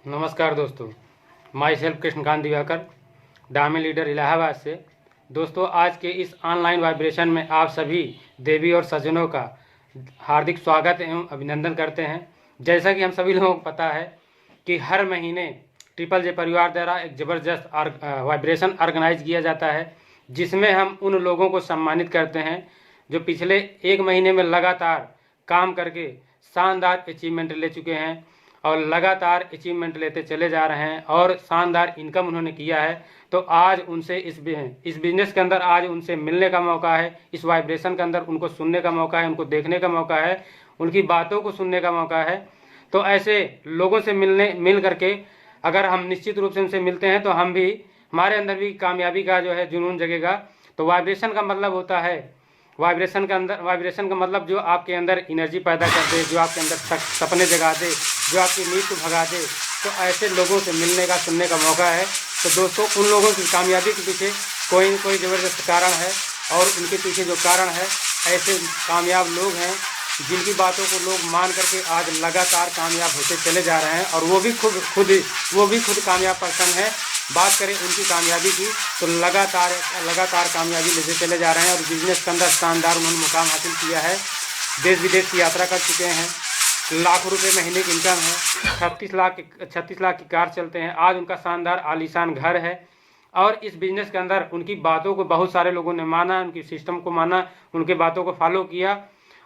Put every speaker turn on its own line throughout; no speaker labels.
नमस्कार दोस्तों, my self Krishnakant Diwakar, diamond leader Allahabad से। दोस्तों, आज के इस ऑनलाइन वाइब्रेशन में आप सभी देवी और सज्जनों का हार्दिक स्वागत एवं अभिनंदन करते हैं। जैसा कि हम सभी लोगों को पता है कि हर महीने ट्रिपल जे परिवार द्वारा एक ज़बरदस्त वाइब्रेशन ऑर्गेनाइज किया जाता है, जिसमें हम उन लोगों को सम्मानित करते हैं जो पिछले एक महीने में लगातार काम करके शानदार अचीवमेंट ले चुके हैं और लगातार अचीवमेंट लेते चले जा रहे हैं और शानदार इनकम उन्होंने किया है। तो आज उनसे इस बिजनेस के अंदर आज उनसे मिलने का मौका है, इस वाइब्रेशन के अंदर उनको सुनने का मौका है, उनको देखने का मौका है, उनकी बातों को सुनने का मौका है। तो ऐसे लोगों से मिल करके अगर हम निश्चित रूप से उनसे मिलते हैं तो हम भी, हमारे अंदर भी कामयाबी का जो है जुनून जगेगा। तो वाइब्रेशन का मतलब होता है, वाइब्रेशन का मतलब जो आपके अंदर एनर्जी पैदा कर दे, जो आपके अंदर सपने जगा दे, जो आपकी नींद को भगा दे। तो ऐसे लोगों से मिलने का, सुनने का मौका है। तो दोस्तों, उन लोगों की कामयाबी के पीछे कोई न कोई ज़बरदस्त कारण है और उनके पीछे जो कारण है, ऐसे कामयाब लोग हैं जिनकी बातों को लोग मान करके आज लगातार कामयाब होते चले जा रहे हैं और वो भी खुद कामयाब पर्सन है। बात करें उनकी कामयाबी की तो लगातार कामयाबी लेते चले जा रहे हैं और बिजनेस के अंदर शानदार उन्होंने मुकाम हासिल किया है। देश विदेश की यात्रा कर चुके हैं, लाखों रुपए महीने की इनकम है, 36 लाख की कार चलते हैं। आज उनका शानदार आलीशान घर है और इस बिजनेस के अंदर उनकी बातों को बहुत सारे लोगों ने माना, उनकी सिस्टम को माना, उनके बातों को फॉलो किया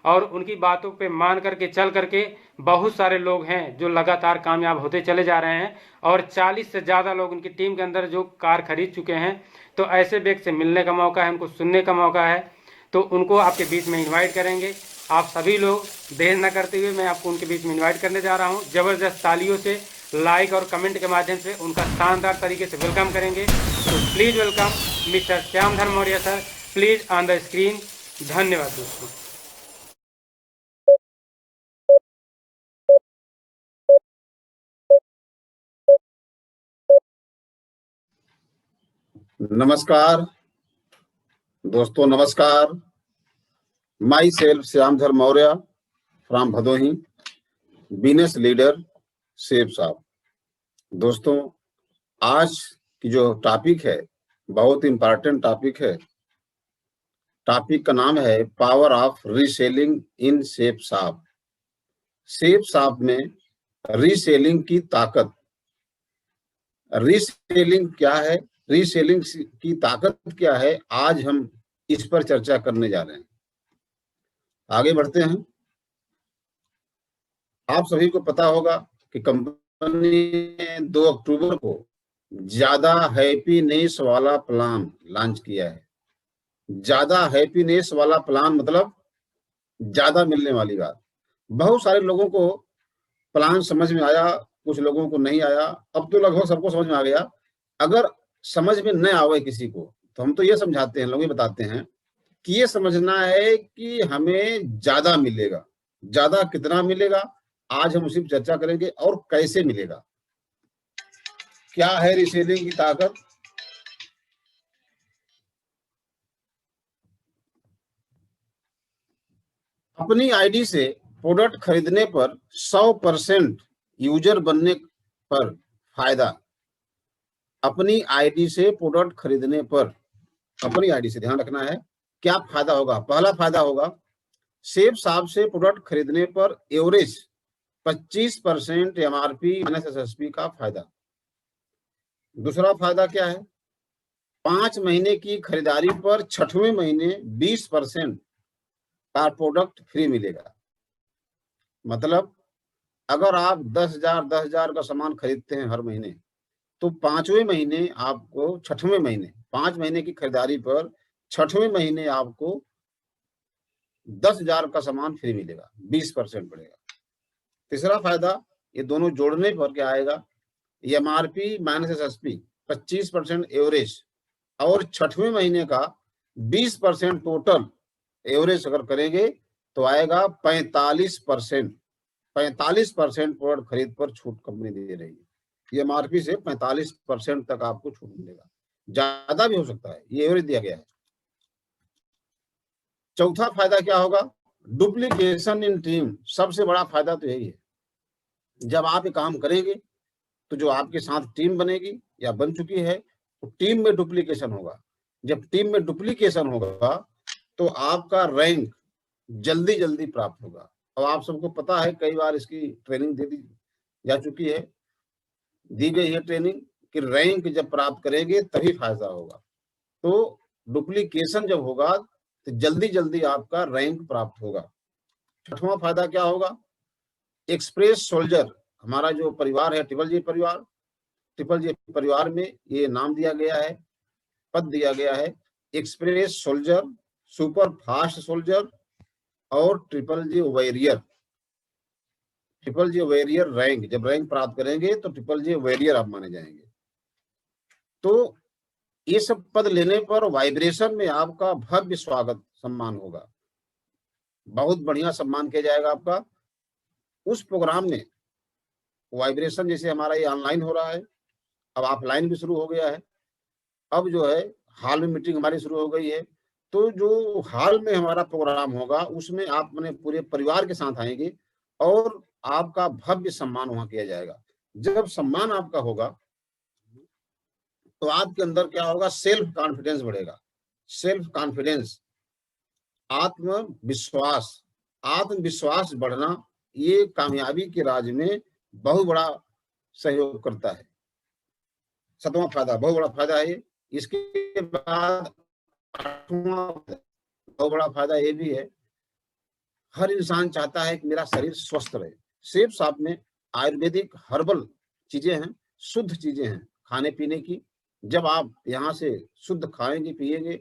और उनकी बातों पे मान करके चल करके बहुत सारे लोग हैं जो लगातार कामयाब होते चले जा रहे हैं और 40 से ज़्यादा लोग उनकी टीम के अंदर जो कार खरीद चुके हैं। तो ऐसे व्यक्ति से मिलने का मौका है, उनको सुनने का मौका है, तो उनको आपके बीच में इन्वाइट करेंगे। आप सभी लोग देर न करते हुए मैं आपको उनके बीच में इन्वाइट करने जा रहा हूँ। ज़बरदस्त तालियों से, लाइक और कमेंट के माध्यम से उनका शानदार तरीके से वेलकम करेंगे। तो please welcome mister Shyamdhar Maurya sir, please on the screen. धन्यवाद दोस्तों।
नमस्कार दोस्तों, नमस्कार। Myself Shyamdhar Maurya from Bhadohi, business leader safe साहब। दोस्तों, आज की जो टॉपिक है बहुत इंपॉर्टेंट टॉपिक है। टॉपिक का नाम है power of reselling in safe साहब। सेफ साहब में रीसेलिंग की ताकत। रीसेलिंग क्या है, रीसेलिंग की ताकत क्या है, आज हम इस पर चर्चा करने जा रहे हैं। आगे बढ़ते हैं। आप सभी को पता होगा कि कंपनी ने 2 अक्टूबर को ज्यादा हैप्पीनेस वाला प्लान लॉन्च किया है। ज्यादा हैप्पीनेस वाला प्लान मतलब ज्यादा मिलने वाली बात। बहुत सारे लोगों को प्लान समझ में आया, कुछ लोगों को नहीं आया। अब तो लगभग सबको समझ में आ गया। अगर समझ में न आवे किसी को तो हम तो ये समझाते हैं, लोग ये बताते हैं कि ये समझना है कि हमें ज्यादा मिलेगा। ज्यादा कितना मिलेगा, आज हम उसी पर चर्चा करेंगे और कैसे मिलेगा। क्या है रीसेलिंग की ताकत। अपनी आईडी से प्रोडक्ट खरीदने पर 100% यूजर बनने पर फायदा। अपनी आईडी से प्रोडक्ट खरीदने पर, अपनी आईडी से ध्यान रखना है क्या फायदा होगा। पहला फायदा होगा सेफ साहब से प्रोडक्ट खरीदने पर एवरेज 25% एमआरपी माइनस एसएसपी का फायदा। दूसरा फायदा क्या है, 5 महीने की खरीदारी पर 6वें महीने 20% का प्रोडक्ट फ्री मिलेगा। मतलब अगर आप 10,000 का सामान खरीदते हैं हर महीने, तो 5वें महीने आपको 6वें महीने 5 महीने की खरीदारी पर 6वें महीने आपको 10,000 का सामान फ्री मिलेगा, 20% बढ़ेगा। तीसरा फायदा, ये दोनों जोड़ने पर क्या आएगा, एमआरपी माइनस एसएसपी 25% एवरेज और 6वें महीने का 20% टोटल एवरेज अगर करेंगे तो आएगा 45%। 45% प्रोडक्ट खरीद पर छूट कंपनी दे रही है। एमआरपी से 45% तक आपको छूट मिलेगा, ज्यादा भी हो सकता है, ये एवरेज दिया गया है। चौथा फायदा क्या होगा, डुप्लीकेशन इन टीम। सबसे बड़ा फायदा तो यही है, जब आप ये काम करेंगे तो जो आपके साथ टीम बनेगी या बन चुकी है, तो टीम में डुप्लीकेशन होगा। जब टीम में डुप्लीकेशन होगा तो आपका रैंक जल्दी जल्दी प्राप्त होगा। अब आप सबको पता है, कई बार इसकी ट्रेनिंग दे दी जा चुकी है, दी गई है ट्रेनिंग कि रैंक जब प्राप्त करेंगे तभी फायदा होगा। तो डुप्लीकेशन जब होगा तो जल्दी जल्दी आपका रैंक प्राप्त होगा। छठवां फायदा क्या होगा? एक्सप्रेस सोल्जर, हमारा जो परिवार है ट्रिपल जी परिवार, ट्रिपल जी परिवार में ये नाम दिया गया है, पद दिया गया है, express soldier, super fast soldier और triple G warrior. Triple G warrior rank, जब रैंक प्राप्त करेंगे तो ट्रिपल जी वॉरियर आप माने जाएंगे। तो ये सब पद लेने पर वाइब्रेशन में आपका भव्य स्वागत सम्मान होगा, बहुत बढ़िया सम्मान किया जाएगा आपका। उस प्रोग्राम में वाइब्रेशन, जैसे हमारा ये ऑनलाइन हो रहा है, अब ऑफलाइन भी शुरू हो गया है, अब जो है हॉल में मीटिंग हमारी शुरू हो गई है। तो जो हॉल में हमारा प्रोग्राम होगा उसमें आप अपने पूरे परिवार के साथ आएंगे और आपका भव्य सम्मान वहां किया जाएगा। जब सम्मान आपका होगा तो आपके अंदर क्या होगा? सेल्फ कॉन्फिडेंस बढ़ेगा। सेल्फ कॉन्फिडेंस, आत्मविश्वास, आत्मविश्वास बढ़ना, ये कामयाबी के राज में बहुत बड़ा सहयोग करता है। सातवां फायदा, बहुत बड़ा फायदा है ये। इसके बाद आठवां बहुत बड़ा फायदा ये भी है, हर इंसान चाहता है कि मेरा शरीर स्वस्थ रहे। सेब साप में आयुर्वेदिक हर्बल चीजें हैं, शुद्ध चीजें हैं खाने पीने की। जब आप यहाँ से शुद्ध खाएंगे पिएंगे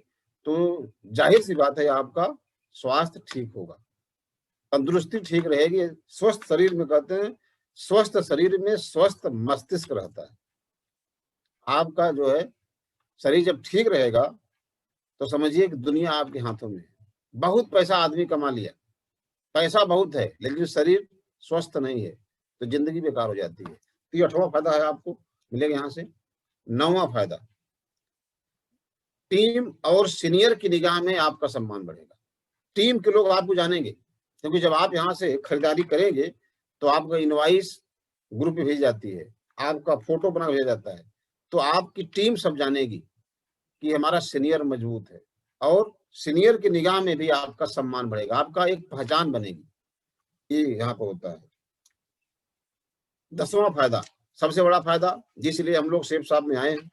तो जाहिर सी बात है आपका स्वास्थ्य ठीक होगा, तंदुरुस्ती ठीक रहेगी। स्वस्थ शरीर में कहते हैं, स्वस्थ शरीर में स्वस्थ मस्तिष्क रहता है। आपका जो है शरीर जब ठीक रहेगा तो समझिए कि दुनिया आपके हाथों में है। बहुत पैसा आदमी कमा लिया, पैसा बहुत है, लेकिन शरीर स्वस्थ नहीं है तो जिंदगी बेकार हो जाती है। तो ये 8वां फायदा है, आपको मिलेगा यहाँ से। 9वां फायदा, टीम और सीनियर की निगाह में आपका सम्मान बढ़ेगा। टीम के लोग आपको जानेंगे, क्योंकि जब आप यहाँ से खरीदारी करेंगे तो आपका इनवॉइस ग्रुप में भेजी जाती है, आपका फोटो बना भेजा जाता है, तो आपकी टीम सब जानेगी कि हमारा सीनियर मजबूत है, और सीनियर की निगाह में भी आपका सम्मान बढ़ेगा, आपका एक पहचान बनेगी। ये यहाँ पर होता है। 10वां फायदा, सबसे बड़ा फायदा जिसलिए हम लोग सेब शॉप में आए हैं।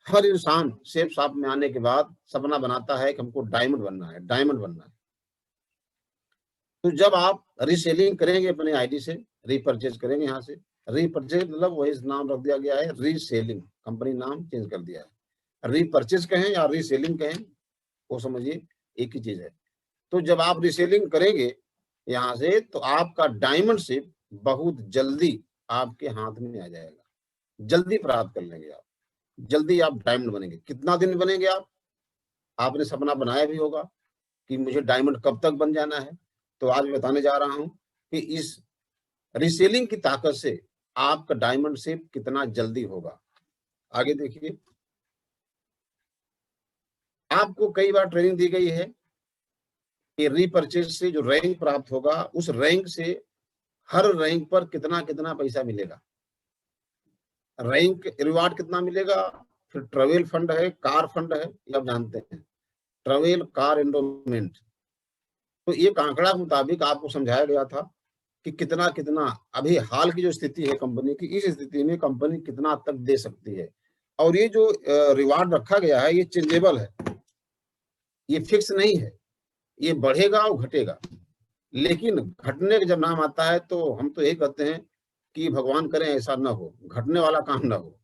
हर इंसान सेब शॉप में आने के बाद सपना बनाता है कि हमको डायमंड बनना है, डायमंड बनना है। तो जब आप रीसेलिंग करेंगे अपने आईडी से, रीपरचेज करेंगे, यहाँ से रीपरचेज मतलब वही नाम रख दिया गया है, रीसेलिंग, कंपनी नाम चेंज कर दिया है। रीपरचेज कहें या रीसेलिंग कहें, वो समझिए एक ही चीज है। तो जब आप रीसेलिंग करेंगे यहाँ से तो आपका डायमंड शिप बहुत जल्दी आपके हाथ में आ जाएगा, जल्दी प्राप्त कर लेंगे आप, जल्दी आप डायमंड बनेंगे। कितना दिन बनेंगे आप? आपने सपना बनाया भी होगा कि मुझे डायमंड कब तक बन जाना है। तो आज मैं बताने जा रहा हूं कि इस रीसेलिंग की ताकत से आपका डायमंड शिप कितना जल्दी होगा। आगे देखिए, आपको कई बार ट्रेनिंग दी गई है कि रीपरचेज से जो रैंक प्राप्त होगा, उस रैंक से हर रैंक पर कितना कितना पैसा मिलेगा, रैंक रिवार्ड कितना मिलेगा। फिर ट्रेवल फंड है, कार फंड है, ये आप जानते हैं, ट्रेवल कार एंडोमेंट। तो एक आंकड़ा के मुताबिक आपको समझाया गया था कि कितना कितना अभी हाल की जो स्थिति है कंपनी की, इस स्थिति में कंपनी कितना तक दे सकती है। और ये जो रिवार्ड रखा गया है ये चेंजेबल है, ये फिक्स नहीं है, ये बढ़ेगा और घटेगा। लेकिन घटने का जब नाम आता है तो हम तो यही कहते हैं कि भगवान करें ऐसा ना हो, घटने वाला काम ना हो।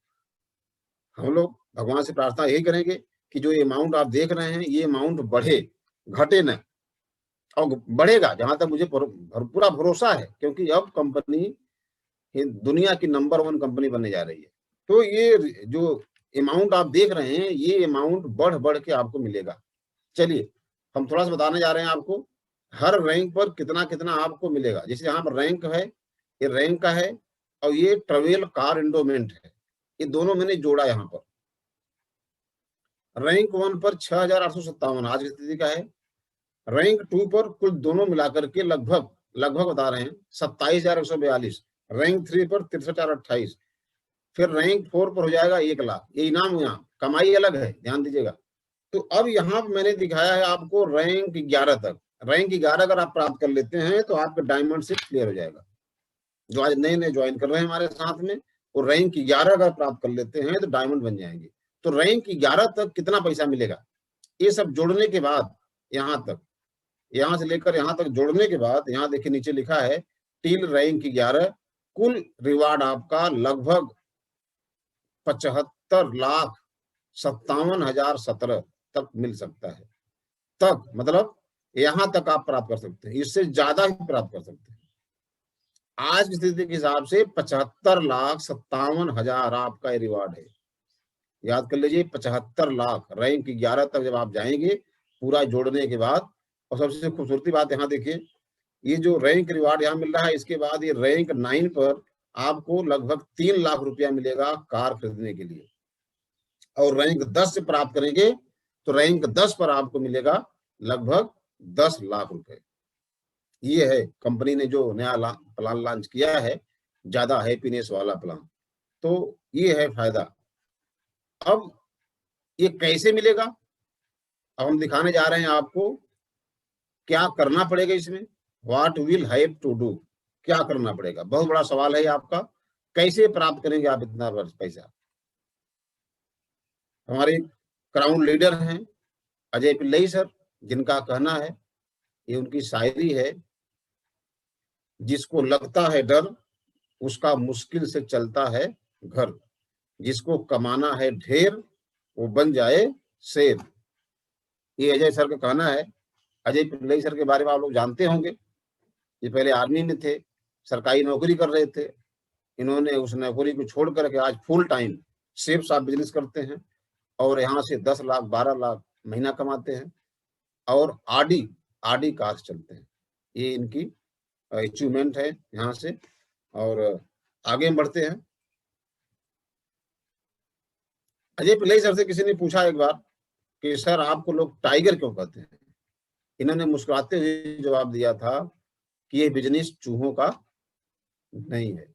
हम लोग भगवान से प्रार्थना यही करेंगे कि जो अमाउंट आप देख रहे हैं ये अमाउंट बढ़े, घटे न, और बढ़ेगा जहां तक मुझे पूरा भरोसा है, क्योंकि अब कंपनी दुनिया की नंबर 1 कंपनी बनने जा रही है। तो ये जो अमाउंट आप देख रहे हैं ये अमाउंट बढ़ बढ़ के आपको मिलेगा। चलिए हम थोड़ा सा बताने जा रहे हैं आपको हर रैंक पर कितना कितना आपको मिलेगा। जैसे यहाँ पर रैंक है, ये रैंक का है, और ये ट्रेवल कार एंडोमेंट है, ये दोनों मैंने जोड़ा। यहाँ पर रैंक 1 पर 6,857 आज की स्थिति का है, रैंक 2 पर कुल दोनों मिलाकर के लगभग बता रहे हैं 27,142, रैंक 3 पर 63,28, फिर रैंक 4 पर हो जाएगा 1 लाख, ये इनाम। यहाँ कमाई अलग है, ध्यान दीजिएगा। तो अब यहाँ पर मैंने दिखाया है आपको रैंक 11 तक। रैंक 11 अगर आप प्राप्त कर लेते हैं तो आपका डायमंड से क्लियर हो जाएगा। जो आज नए नए ज्वाइन कर रहे हैं हमारे साथ में, वो रैंक 11 अगर प्राप्त कर लेते हैं तो डायमंड बन जाएंगे। तो रैंक 11 तक कितना पैसा मिलेगा, ये सब जोड़ने के बाद, यहाँ तक, यहाँ से लेकर यहाँ तक जोड़ने के बाद, यहाँ देखिए नीचे लिखा है टिल रैंक 11, कुल रिवार्ड आपका लगभग 75,57,017 तक मिल सकता है। तक मतलब यहां तक आप प्राप्त कर सकते हैं, इससे ज्यादा ही प्राप्त कर सकते हैं। आज की स्थिति के हिसाब से 75,57,000 आपका रिवार्ड है। याद कर लीजिए, 75 लाख रैंक 11 तक जब आप जाएंगे पूरा जोड़ने के बाद। और सबसे खूबसूरती बात यहाँ देखिए, ये जो रैंक रिवार्ड यहाँ मिल रहा है, इसके बाद ये रैंक 9 पर आपको लगभग 3 लाख रुपया मिलेगा कार खरीदने के लिए। और रैंक 10 से प्राप्त करेंगे तो रैंक 10 पर आपको मिलेगा लगभग 10 लाख रुपए। ये है कंपनी ने जो नया प्लान लॉन्च किया है, ज्यादा हैप्पीनेस वाला प्लान। तो ये है फायदा। अब ये कैसे मिलेगा, अब हम दिखाने जा रहे हैं आपको क्या करना पड़ेगा इसमें। What will have to do, क्या करना पड़ेगा, बहुत बड़ा सवाल है आपका। कैसे प्राप्त करेंगे आप इतना पैसा। हमारे क्राउन लीडर हैं अजय पिल्लई सर, जिनका कहना है, ये उनकी शायरी है, जिसको लगता है डर उसका मुश्किल से चलता है घर, जिसको कमाना है ढेर वो बन जाए शेर। ये अजय सर का कहना है। अजय पिल्लई सर के बारे में आप लोग जानते होंगे, ये पहले आर्मी में थे, सरकारी नौकरी कर रहे थे। इन्होंने उस नौकरी को छोड़ करके आज फुल टाइम सेफ साफ बिजनेस करते हैं और यहाँ से 10 लाख 12 लाख महीना कमाते हैं और आडी कार चलते हैं। ये इनकी अचीवमेंट है यहाँ से। और आगे बढ़ते हैं। अजय पिल्लई सर से किसी ने पूछा एक बार कि सर आपको लोग टाइगर क्यों कहते हैं। इन्होंने मुस्कुराते हुए जवाब दिया था कि ये बिजनेस चूहों का नहीं है,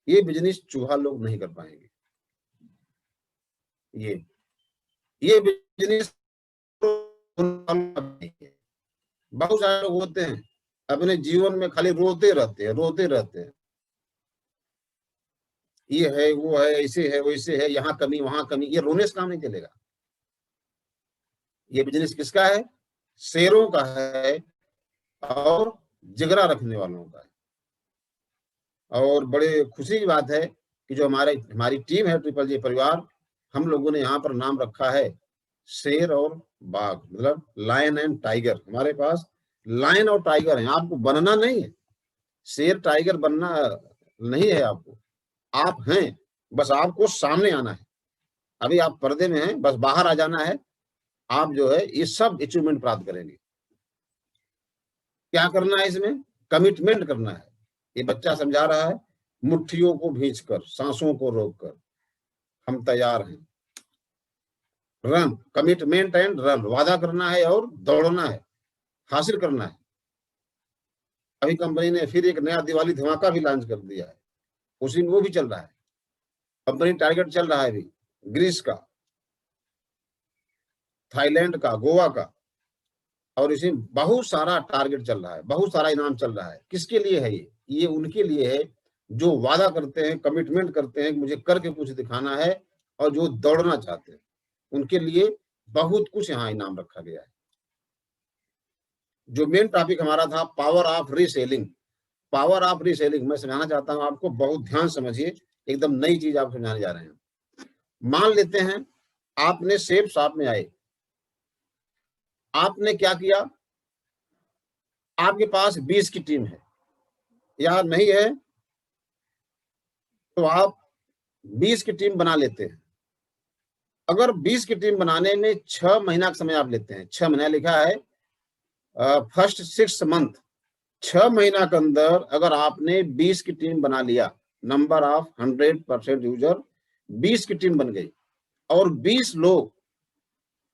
ये बिजनेस चूहा लोग नहीं कर पाएंगे। ये बिजनेस बहुत सारे लोग होते हैं अपने जीवन में खाली रोते रहते हैं। ये है, वो है, ऐसे है, वैसे है, यहाँ कमी वहां कमी। ये रोने से काम नहीं चलेगा। ये बिजनेस किसका है, शेरों का है और जिगरा रखने वालों का है। और बड़े खुशी की बात है कि जो हमारी टीम है ट्रिपल जे परिवार, हम लोगों ने यहाँ पर नाम रखा है शेर और बाघ, मतलब लायन एंड टाइगर। हमारे पास लायन और टाइगर है, आपको बनना नहीं है, शेर टाइगर बनना नहीं है आपको, आप हैं, बस आपको सामने आना है। अभी आप पर्दे में हैं, बस बाहर आ जाना है, आप जो है ये सब अचीवमेंट प्राप्त करेंगे। क्या करना है इसमें, कमिटमेंट करना है। ये बच्चा समझा रहा है, मुट्ठियों को भींचकर, सांसों को रोककर हम तैयार हैं। रन, कमिटमेंट एंड रन, वादा करना है और दौड़ना है, हासिल करना है। अभी कंपनी ने फिर एक नया दिवाली धमाका भी लॉन्च कर दिया है, उसी में वो भी चल रहा है। कंपनी टारगेट चल रहा है अभी ग्रीस का, थाईलैंड का, गोवा का, और इसमें बहुत सारा टारगेट चल रहा है, बहुत सारा इनाम चल रहा है। किसके लिए है ये उनके लिए है जो वादा करते हैं, कमिटमेंट करते हैं, मुझे करके कुछ दिखाना है, और जो दौड़ना चाहते हैं उनके लिए बहुत कुछ यहाँ इनाम रखा गया है। जो मेन टॉपिक हमारा था power of reselling, power of reselling मैं समझाना चाहता हूं आपको, बहुत ध्यान समझिए, एकदम नई चीज आप समझाने जा रहे हैं। मान लेते हैं आपने सेफ शॉप में आए, आपने क्या किया, आपके पास 20 की टीम है या नहीं है, तो आप 20 की टीम बना लेते हैं। अगर 20 की टीम बनाने में 6 महीना का समय आप लेते हैं, 6 महीना लिखा है, फर्स्ट 6 मंथ, 6 महीना के अंदर अगर आपने 20 की टीम बना लिया, नंबर ऑफ 100% यूजर 20 की टीम बन गई, और 20 लोग,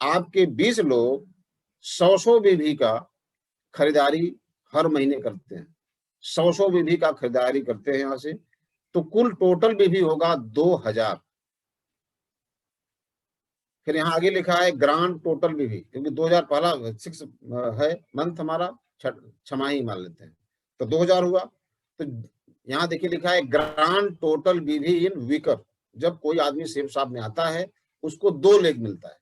आपके 20 लोग 100 बीबी का खरीदारी हर महीने करते हैं, 100 बीबी का खरीदारी करते हैं यहाँ से, तो कुल टोटल बीवी होगा 2000। फिर यहाँ आगे लिखा है ग्रांड टोटल बीवी, क्योंकि 2000 पहला 6 है मंथ हमारा, छमाही मान लेते हैं, तो 2000 हुआ। तो यहाँ देखिए लिखा है ग्रांड टोटल बीवी इन वीकर। जब कोई आदमी सेब शॉप में आता है उसको 2 लेग मिलता है।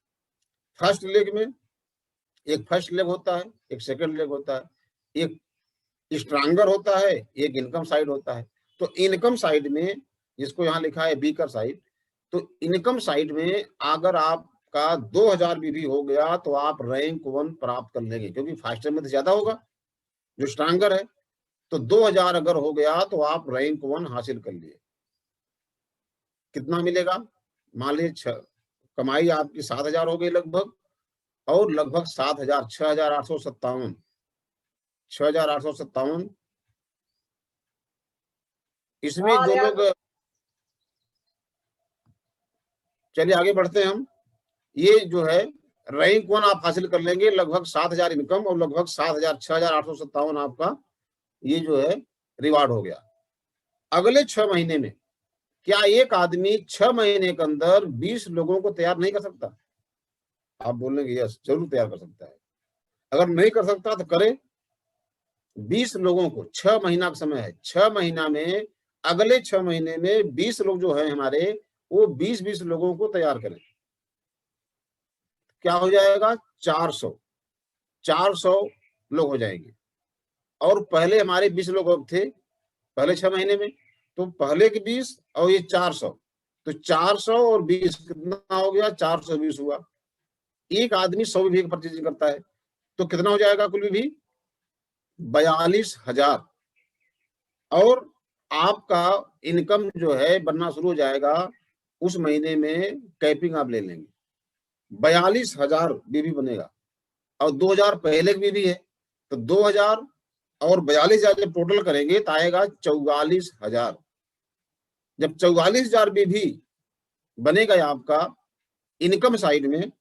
फर्स्ट लेग में एक फर्स्ट लेग होता है, एक सेकंड लेग होता है, एक स्ट्रांगर होता है, एक इनकम साइड होता है। तो इनकम साइड में, जिसको यहाँ लिखा है बीकर साइड, तो इनकम साइड में अगर आपका 2000 बीवी हो गया तो आप रैंक 1 प्राप्त कर लेंगे, क्योंकि फास्टर में तो ज्यादा होगा जो स्ट्रांगर है। तो 2000 अगर हो गया तो आप रैंक 1 हासिल कर लिए। कितना मिलेगा? मान लीजिए कमाई आपकी 7000 हो गई लगभग, और लगभग 7000, 6857, 6857। इसमें जो लोग, चलिए आगे बढ़ते हैं हम। ये जो है रैंक 1 आप हासिल कर लेंगे, लगभग 7000 इनकम और लगभग 7000, 6857 आपका ये जो है रिवार्ड हो गया। अगले 6 महीने में क्या एक आदमी 6 महीने के अंदर 20 लोगों को तैयार नहीं कर सकता? आप बोलेंगे यस, जरूर तैयार कर सकता है। अगर नहीं कर सकता तो करे। 20 लोगों को 6 महीना का समय है, 6 महीना में, अगले 6 महीने में 20 लोग जो है हमारे, वो 20-20 लोगों को तैयार करें। क्या हो जाएगा? 400 लोग हो जाएंगे। और पहले हमारे 20 लोग थे पहले 6 महीने में, तो पहले के 20 और ये 400, तो 400 और 20 कितना हो गया? 420 हुआ। एक आदमी 100 बीवी की परचेजिंग करता है तो कितना हो जाएगा कुल बीवी? 42,000। और आपका इनकम जो है बनना शुरू हो जाएगा उस महीने में। कैपिंग आप ले लेंगे, 42,000 बीवी बनेगा, और 2000 पहले की बीवी है, तो 2000 और 42,000 जब टोटल करेंगे तो आएगा 44,000। जब 44,000 बीवी बनेगा आपका इनकम साइड में,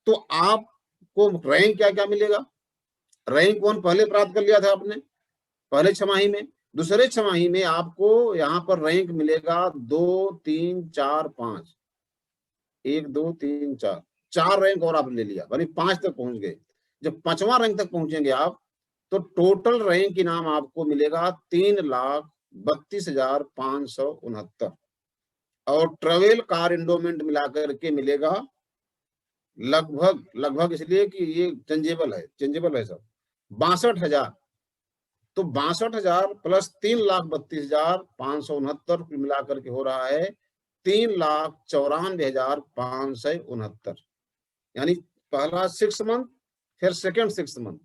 तो आपको रैंक क्या क्या मिलेगा? रैंक 1 पहले प्राप्त कर लिया था आपने पहले 6 माही में। दूसरे 6 माही में आपको यहाँ पर रैंक मिलेगा 2, 3, 4, 5, 1, 2, 3, 4, 4 रैंक और आपने ले लिया, यानी 5 तक पहुंच गए। जब 5वां रैंक तक पहुंचेंगे आप, तो टोटल रैंक इनाम आपको मिलेगा 3,32,569, और ट्रेवल कार इंडोमेंट मिलाकर के मिलेगा लगभग इसलिए कि ये चेंजेबल है सब, 62,000। तो 62,000 प्लस 3,32,569 मिलाकर के हो रहा है 3,94,569। यानी पहला 6 मंथ, फिर सेकेंड 6 मंथ,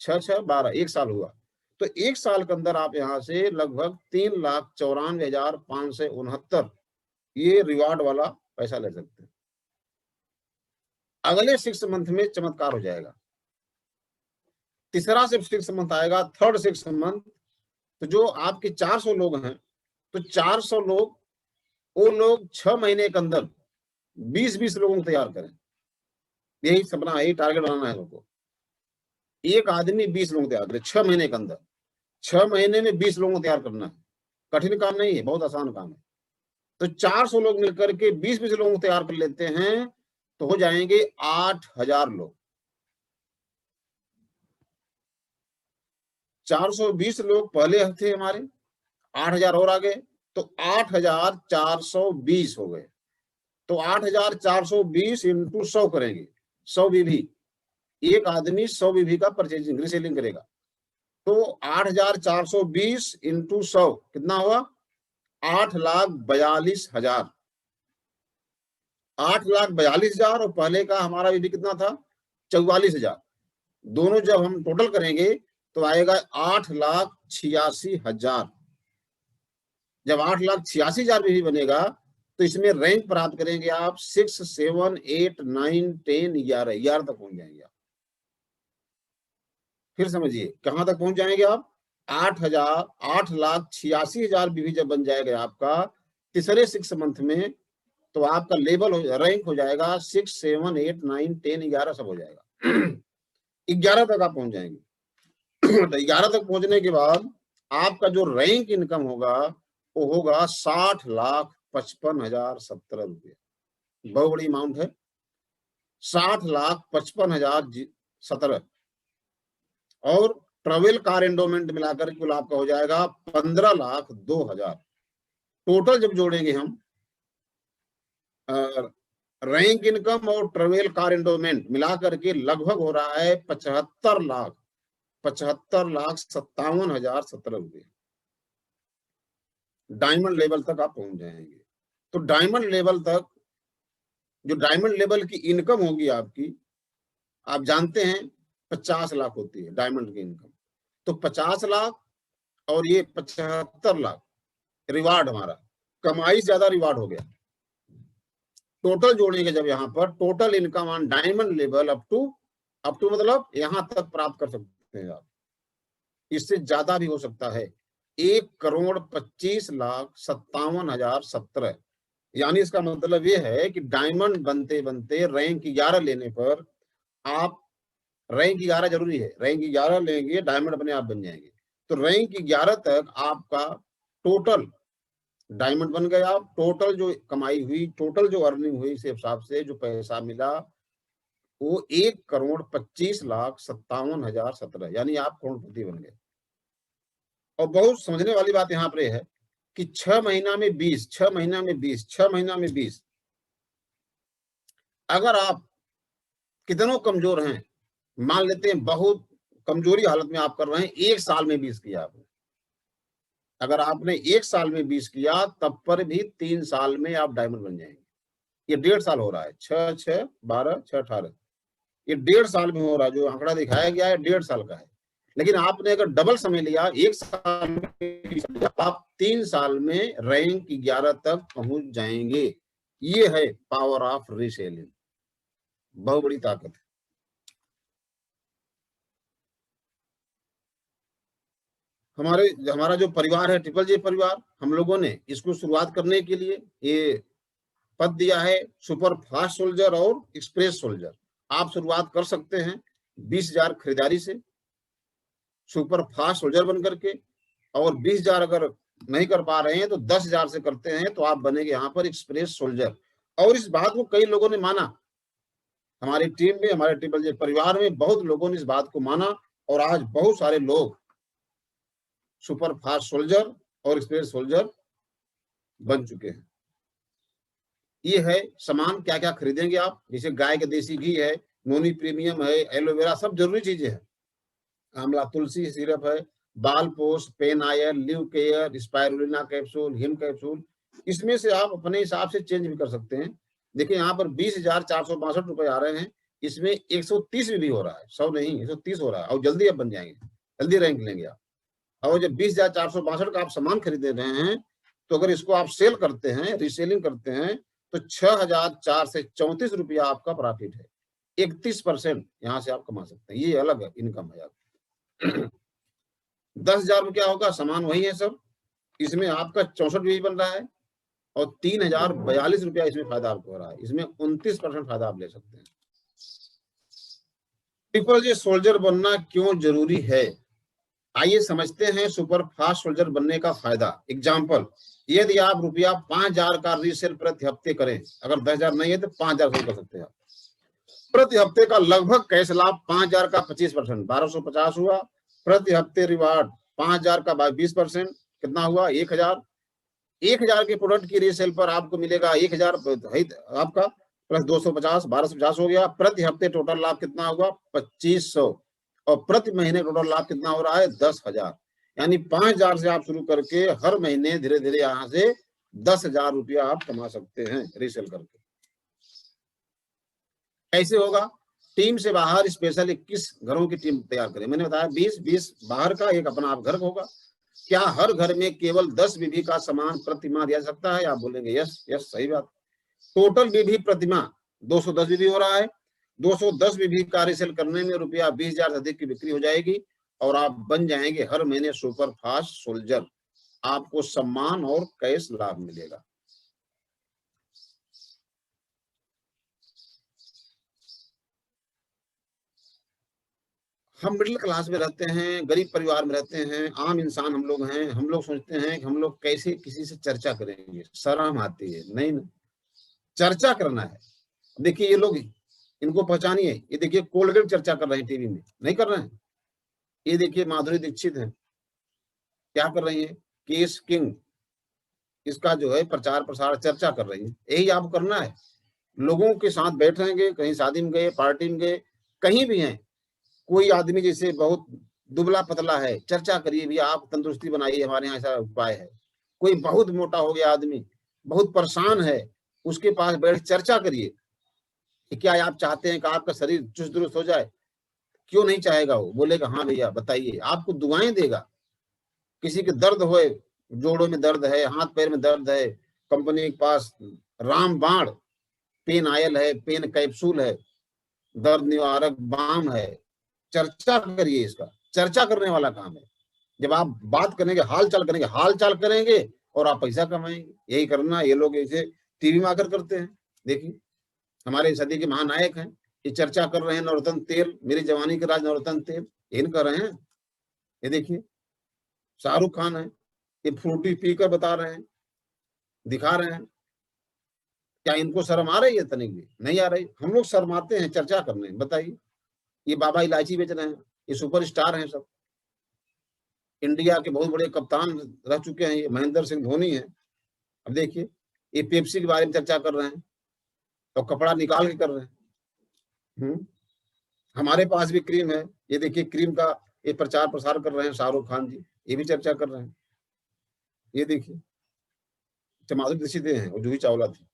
6-6-12, 1 साल हुआ। तो 1 साल के अंदर आप यहाँ से लगभग 3,94,569 ये रिवार्ड वाला पैसा ले सकते हैं। अगले 6 मंथ में चमत्कार हो जाएगा। तीसरा जब 6 मंथ आएगा, थर्ड 6 मंथ, तो जो आपके 400 लोग हैं, तो 400 लोग, वो लोग 6 महीने के अंदर 20-20 लोगों को तैयार करें। यही सपना, यही टारगेट बनाना है लोगों को। एक आदमी 20 लोगों को तैयार करे 6 महीने के अंदर। 6 महीने में 20 लोगों को तैयार करना है, कठिन काम नहीं है, बहुत आसान काम है। तो 400 लोग मिलकर के 20-20 लोगों को तैयार कर लेते हैं, तो हो जाएंगे 8,000 लोग। 420 लोग पहले थे हमारे, 8,000 और आ गए, तो 8,420 हो गए। तो 8,420 इंटू 100 करेंगे, 100 बीवी, एक आदमी 100 बीवी का परचेजिंग रीसेलिंग करेगा। तो 8,420 इंटू 100 कितना हुआ? 8,42,000। 8,42,000 और पहले का हमारा बीवी कितना था? 44,000। दोनों जब हम टोटल करेंगे तो आएगा 8,86,000। जब 8,86,000 बीवी बनेगा तो इसमें रैंक प्राप्त करेंगे आप 6, 7, 8, 9, 10, 11 तक पहुंच जाएंगे आप। फिर समझिए कहां तक पहुंच जाएंगे आप? 8,86,000 बीवी जब बन जाएगा आपका तीसरे 6 मंथ में, तो आपका लेवल रैंक हो जाएगा 6, 7, 8, 9, 10, 11 सब हो जाएगा। 11 तक आप पहुंच जाएंगे। तो 11 तक पहुंचने के बाद आपका जो रैंक इनकम होगा वो होगा 60,55,017 रुपये। बहुत बड़ी अमाउंट है, 60,55,017। और ट्रेवल कार एंडोमेंट मिलाकर कुल आपका हो जाएगा 15,02,000। टोटल जब जोड़ेंगे हम रैंक इनकम और ट्रेवल कार एंडोमेंट मिलाकर के लगभग हो रहा है 75,57,57,017 रुपये। डायमंड लेवल तक आप पहुंच जाएंगे। तो डायमंड लेवल तक जो डायमंड लेवल की इनकम होगी आपकी, आप जानते हैं 50 लाख होती है डायमंड की इनकम। तो 50 लाख और ये 75 लाख रिवार्ड, हमारा कमाई ज्यादा रिवार्ड हो गया। टोटल जोड़ेंगे जब यहाँ पर, total income on diamond level up to मतलब यहां तक प्राप्त कर सकते हैं आप। इससे ज्यादा भी हो सकता है, 1,25,57,017। यानी इसका मतलब ये है कि डायमंड बनते बनते रैंक 11 लेने पर आप, रैंक 11 जरूरी है, रैंक 11 लेंगे डायमंड अपने आप बन जाएंगे। तो रैंक 11 तक आपका टोटल डायमंड बन गए आप। टोटल जो कमाई हुई, टोटल जो अर्निंग हुई, इस हिसाब से जो पैसा मिला वो 1,25,57,017, यानी आप करोड़पति बन गए। और बहुत समझने वाली बात यहाँ पर है कि 6 महीना में 20, 6 महीना में 20, 6 महीना में 20। अगर आप कितनों कमजोर हैं, मान लेते हैं बहुत कमजोरी हालत में आप कर रहे हैं, 1 साल में 20 किया आपने। अगर आपने 1 साल में 20 किया, तब पर भी 3 साल में आप डायमंड बन जाएंगे। ये 1.5 साल हो रहा है, 6 6 12 6 18, ये 1.5 साल में हो रहा है। जो आंकड़ा दिखाया गया है 1.5 साल का है। लेकिन आपने अगर डबल समय लिया, 1 साल में, आप 3 साल में रैंक 11 तक पहुंच जाएंगे। ये है पावर ऑफ रीसेलिंग, बहुत बड़ी ताकत है। हमारा जो परिवार है, ट्रिपल जे परिवार, हम लोगों ने इसको शुरुआत करने के लिए ये पद दिया है सुपर फास्ट सोल्जर और एक्सप्रेस सोल्जर। आप शुरुआत कर सकते हैं 20,000 खरीदारी से सुपर फास्ट सोल्जर बन करके, और 20,000 अगर नहीं कर पा रहे हैं तो 10,000 से करते हैं तो आप बनेंगे यहाँ पर एक्सप्रेस सोल्जर। और इस बात को कई लोगों ने माना, हमारी टीम में, हमारे ट्रिपल जे परिवार में बहुत लोगों ने इस बात को माना, और आज बहुत सारे लोग सुपर फास्ट सोल्जर और एक्सप्रेस सोल्जर बन चुके हैं। ये है सामान क्या क्या खरीदेंगे आप, जैसे गाय का देसी घी है, नोनी प्रीमियम है, एलोवेरा, सब जरूरी चीजें हैं। आंवला तुलसी सिरप है, Bal post, pain oil, liv care, spirulina capsule, Him capsule. इसमें से आप अपने हिसाब से चेंज भी कर सकते हैं। देखिए यहाँ पर 20,462 रुपए आ रहे हैं, इसमें 130 भी हो रहा है, 100 नहीं 130 हो रहा है। और जल्दी अब बन जाएंगे, जल्दी रैंक लेंगे आप। और जब 20,462 का आप सामान खरीद रहे हैं, तो अगर इसको आप सेल करते हैं, रीसेलिंग करते हैं, तो 6,434 रुपया आपका प्रॉफिट है। 31% यहाँ से आप कमा सकते हैं। ये अलग इनकम है आपकी। 10,000 में क्या होगा, सामान वही है सब, इसमें आपका 64 भी बन रहा है, और 3,042 रुपया इसमें फायदा आपको हो रहा है। इसमें 29% फायदा आप ले सकते हैं। ट्रिपल जे सोल्जर बनना क्यों जरूरी है, आइए समझते हैं सुपर फास्ट सोल्जर बनने का फायदा। एग्जाम्पल, यदि आप रुपया 5,000 का रीसेल प्रति हफ्ते करें, अगर 10,000 नहीं है तो 5,000 से कर सकते हैं आप प्रति हफ्ते का। लगभग कैश लाभ 5,000 का 25%, 1,250 हुआ। प्रति हफ्ते रिवार्ड 5,000 का 20%, कितना हुआ, 1,000। 1,000 के प्रोडक्ट की रीसेल पर आपको मिलेगा 1,000 आपका, प्लस 250, 1,250 हो गया। प्रति हफ्ते टोटल लाभ कितना हुआ, 2,500। और प्रति महीने टोटल लाभ कितना हो रहा है, 10,000। यानी 5,000 से आप शुरू करके हर महीने धीरे धीरे यहाँ से 10,000 रुपया आप कमा सकते हैं रीसेल करके। कैसे होगा, टीम से बाहर स्पेशल 21 घरों की टीम तैयार करें। मैंने बताया 20 बाहर का, एक अपना आप घर होगा। क्या हर घर में केवल 10 बीबी का सामान प्रति माह दिया सकता है, आप बोलेंगे यस यस, सही बात। टोटल बीबी प्रतिमा 210 बीबी हो रहा है। 210 बीबी का रीसेल करने में रुपया 20,000 से अधिक की बिक्री हो जाएगी, और आप बन जाएंगे हर महीने सुपर फास्ट सोल्जर। आपको सम्मान और कैश लाभ मिलेगा। हम मिडिल क्लास में रहते हैं, गरीब परिवार में रहते हैं, आम इंसान हम लोग हैं। हम लोग सोचते हैं कि हम लोग कैसे किसी से चर्चा करेंगे, शर्म आती है। नहीं ना, चर्चा करना है। देखिए ये लोग, इनको पहचानिए, ये देखिए कोलगेट चर्चा कर रहे हैं टीवी में, नहीं कर रहे हैं। ये देखिए माधुरी दीक्षित है, क्या कर रही है, केस किंग, इसका जो है प्रचार प्रसार चर्चा कर रही है। यही आपको करना है। लोगों के साथ बैठेंगे, कहीं शादी में गए, पार्टी में गए, कहीं भी हैं, कोई आदमी जैसे बहुत दुबला पतला है, चर्चा करिए भैया, आप तंदुरुस्ती बनाइए, हमारे यहाँ ऐसा उपाय है। कोई बहुत मोटा हो गया आदमी, बहुत परेशान है, उसके पास बैठ चर्चा करिए कि क्या आप चाहते हैं कि आपका शरीर चुस्त दुरुस्त हो जाए। क्यों नहीं चाहेगा, वो बोलेगा हाँ भैया बताइए, आपको दुआएं देगा। किसी के दर्द होए, जोड़ों में दर्द है, हाथ पैर में दर्द है, कंपनी के पास रामबाण पेन आयल है, पेन कैप्सूल है, दर्द निवारक बाम है। चर्चा करिए, इसका चर्चा करने वाला काम है। जब आप बात करेंगे, हाल चाल करेंगे और आप पैसा कमाएंगे। यही करना, ये लोग ऐसे टीवी में आकर करते हैं। देखिए हमारे सदी के महानायक हैं, ये चर्चा कर रहे हैं, नवरत्न तेल, मेरी जवानी के राज नवरत्न तेल, इन कर रहे हैं। ये देखिए शाहरुख खान है, ये फ्रूटी पीकर बता रहे हैं, दिखा रहे हैं। क्या इनको शर्म आ रही है? तनिक भी नहीं आ रही। हम लोग शर्माते हैं चर्चा करने, बताइए। ये बाबा इलायची बेच रहे हैं, ये सुपर स्टार हैं सब, इंडिया के बहुत बड़े कप्तान रह चुके हैं, ये महेंद्र सिंह धोनी है। अब देखिए ये पेप्सी के बारे में चर्चा कर रहे हैं, तो कपड़ा निकाल के कर रहे हैं। हमारे पास भी क्रीम है, ये देखिए क्रीम का ये प्रचार प्रसार कर रहे हैं शाहरुख खान जी, ये भी चर्चा कर रहे हैं। ये देखिए माधुरी दीक्षित हैं और जूही चावला थी,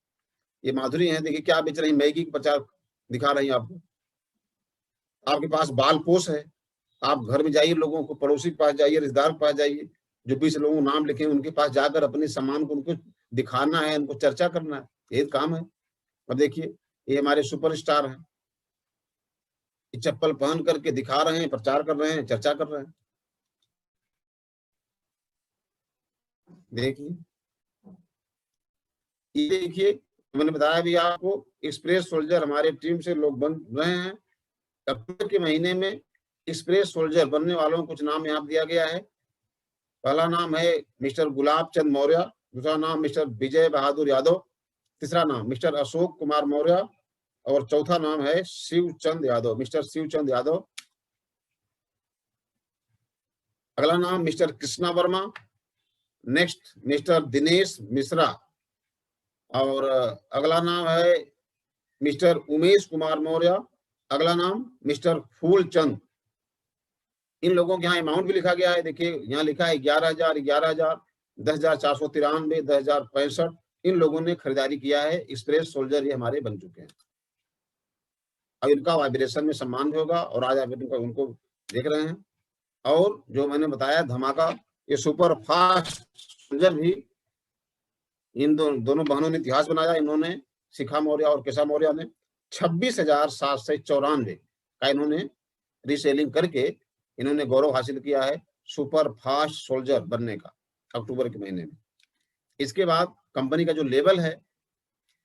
ये माधुरी हैं। देखिए क्या बेच रही, मैगी का प्रचार दिखा रही हैं आपको। आपके पास बाल पोष है, आप घर में जाइए, लोगों को, पड़ोसी के पास जाइए, रिश्तेदार के पास जाइए, जो 20 लोगों को नाम लिखे उनके पास जाकर अपने सामान को उनको दिखाना है, उनको चर्चा करना है, यही काम है। अब देखिए ये हमारे सुपरस्टार हैं, ये चप्पल पहन करके दिखा रहे हैं, प्रचार कर रहे हैं, चर्चा कर रहे हैं। देखिए ये देखिए, मैंने बताया भी आपको, एक्सप्रेस सोल्जर हमारे टीम से लोग बन रहे हैं। अक्टूबर के महीने में एक्सप्रेस सोल्जर बनने वालों को कुछ नाम यहाँ दिया गया है। पहला नाम है मिस्टर गुलाब चंद मौर्य, दूसरा नाम मिस्टर विजय बहादुर यादव, तीसरा नाम मिस्टर अशोक कुमार मौर्य और चौथा नाम है शिवचंद यादव, मिस्टर शिवचंद यादव। अगला नाम mister Krishna Verma, next mister Dinesh Mishra और अगला नाम है मिस्टर उमेश कुमार मौर्य, अगला नाम मिस्टर फूलचंद। इन लोगों के यहाँ अमाउंट भी लिखा गया है, देखिए यहाँ लिखा है 11,000, 11,000, 10,493, 10,065। इन लोगों ने खरीदारी किया है, एक्सप्रेस सोल्जर ये हमारे बन चुके हैं। अब इनका वाइब्रेशन में सम्मान भी होगा और आज आप उनको देख रहे हैं। और जो मैंने बताया धमाका, ये सुपर फास्ट सोल्जर भी इन दोनों बहनों ने इतिहास बनाया। इन्होंने, शिखा मौर्य और केशा मौर्य ने 26,794 का इन्होंने रीसेलिंग करके इन्होंने गौरव हासिल किया है सुपर फास्ट सोल्जर बनने का अक्टूबर के महीने में। इसके बाद कंपनी का जो लेवल है,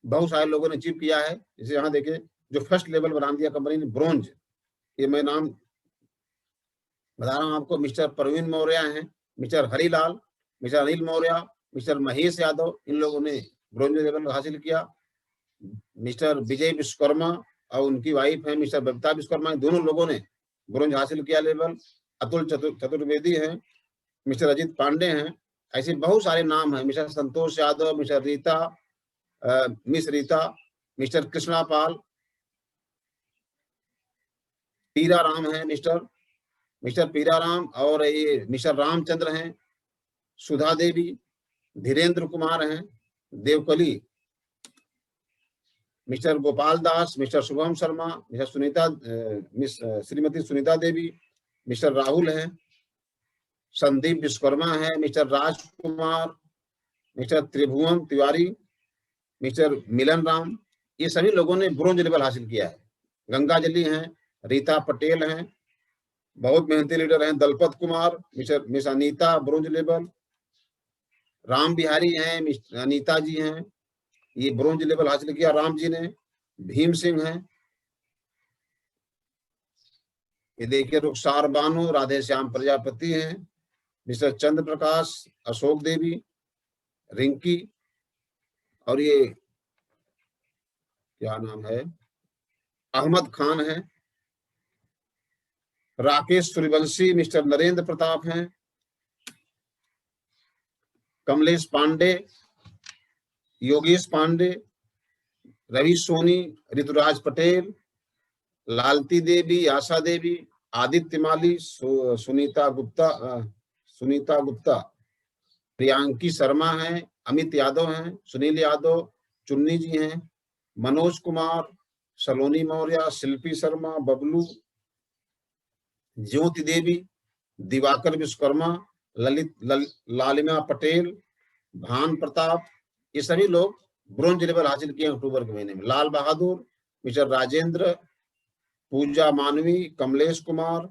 बहुत सारे लोगों ने अचीव किया है। जैसे यहाँ देखिए जो फर्स्ट लेवल बना दिया कंपनी ने, ब्रोंज, ये मैं नाम बता रहा हूँ आपको, मिस्टर प्रवीण मौर्य हैं, mister Harilal, mister Anil Maurya, mister Mahesh Yadav, इन लोगों ने ब्रोंज लेवल हासिल किया। मिस्टर विजय विश्वकर्मा और उनकी वाइफ है मिस्टर बबीता विश्वकर्मा, दोनों लोगों ने ब्रोंज हासिल किया लेवल। अतुल चतुर्वेदी हैं, मिस्टर अजीत पांडे हैं, ऐसे बहुत सारे नाम हैं। Mister Santosh Yadav, mister Rita, miss Rita, mister Krishna Pal, Pira Ram है, मिस्टर पीरा राम, और ये मिस्टर रामचंद्र हैं, सुधा देवी, धीरेन्द्र कुमार हैं, देवकली, mister Gopal Das, mister Shubham Sharma, mister Sunita, Shrimati Sunita Devi, mister Rahul हैं, संदीप विश्वकर्मा है, मिस्टर राजकुमार, मिस्टर त्रिभुवन तिवारी, मिस्टर मिलन राम, ये सभी लोगों ने ब्रोंज लेवल हासिल किया है। गंगा जली हैं, रीता पटेल हैं, बहुत मेहनती लीडर हैं, Dalpat Kumar, miss Anita bronze level, Ram Bihari हैं, मिस अनीता जी हैं, ये ब्रोंज लेवल हासिल किया राम जी ने, भीम सिंह हैं, ये देखिए रुखसार बानो, राधे श्याम प्रजापति हैं, मिस्टर चंद्र प्रकाश, अशोक देवी, रिंकी, और ये क्या नाम है, अहमद खान है, राकेश सूर्यवंशी, मिस्टर नरेंद्र प्रताप हैं, कमलेश पांडे, योगेश पांडे, रवि सोनी, ऋतुराज पटेल, लालती देवी, आशा देवी, आदित्य माली, सुनीता गुप्ता, प्रियांकी शर्मा है, अमित यादव हैं, सुनील यादव, चुन्नी जी हैं, मनोज कुमार, सलोनी मौर्य, शिल्पी शर्मा, बबलू, ज्योति देवी, दिवाकर विश्वकर्मा, लालिमा पटेल, भान प्रताप, ये सभी लोग ब्रोंज लेवल हासिल किए अक्टूबर के महीने में। लाल बहादुर, मिस्टर राजेंद्र, पूजा मानवी, कमलेश कुमार,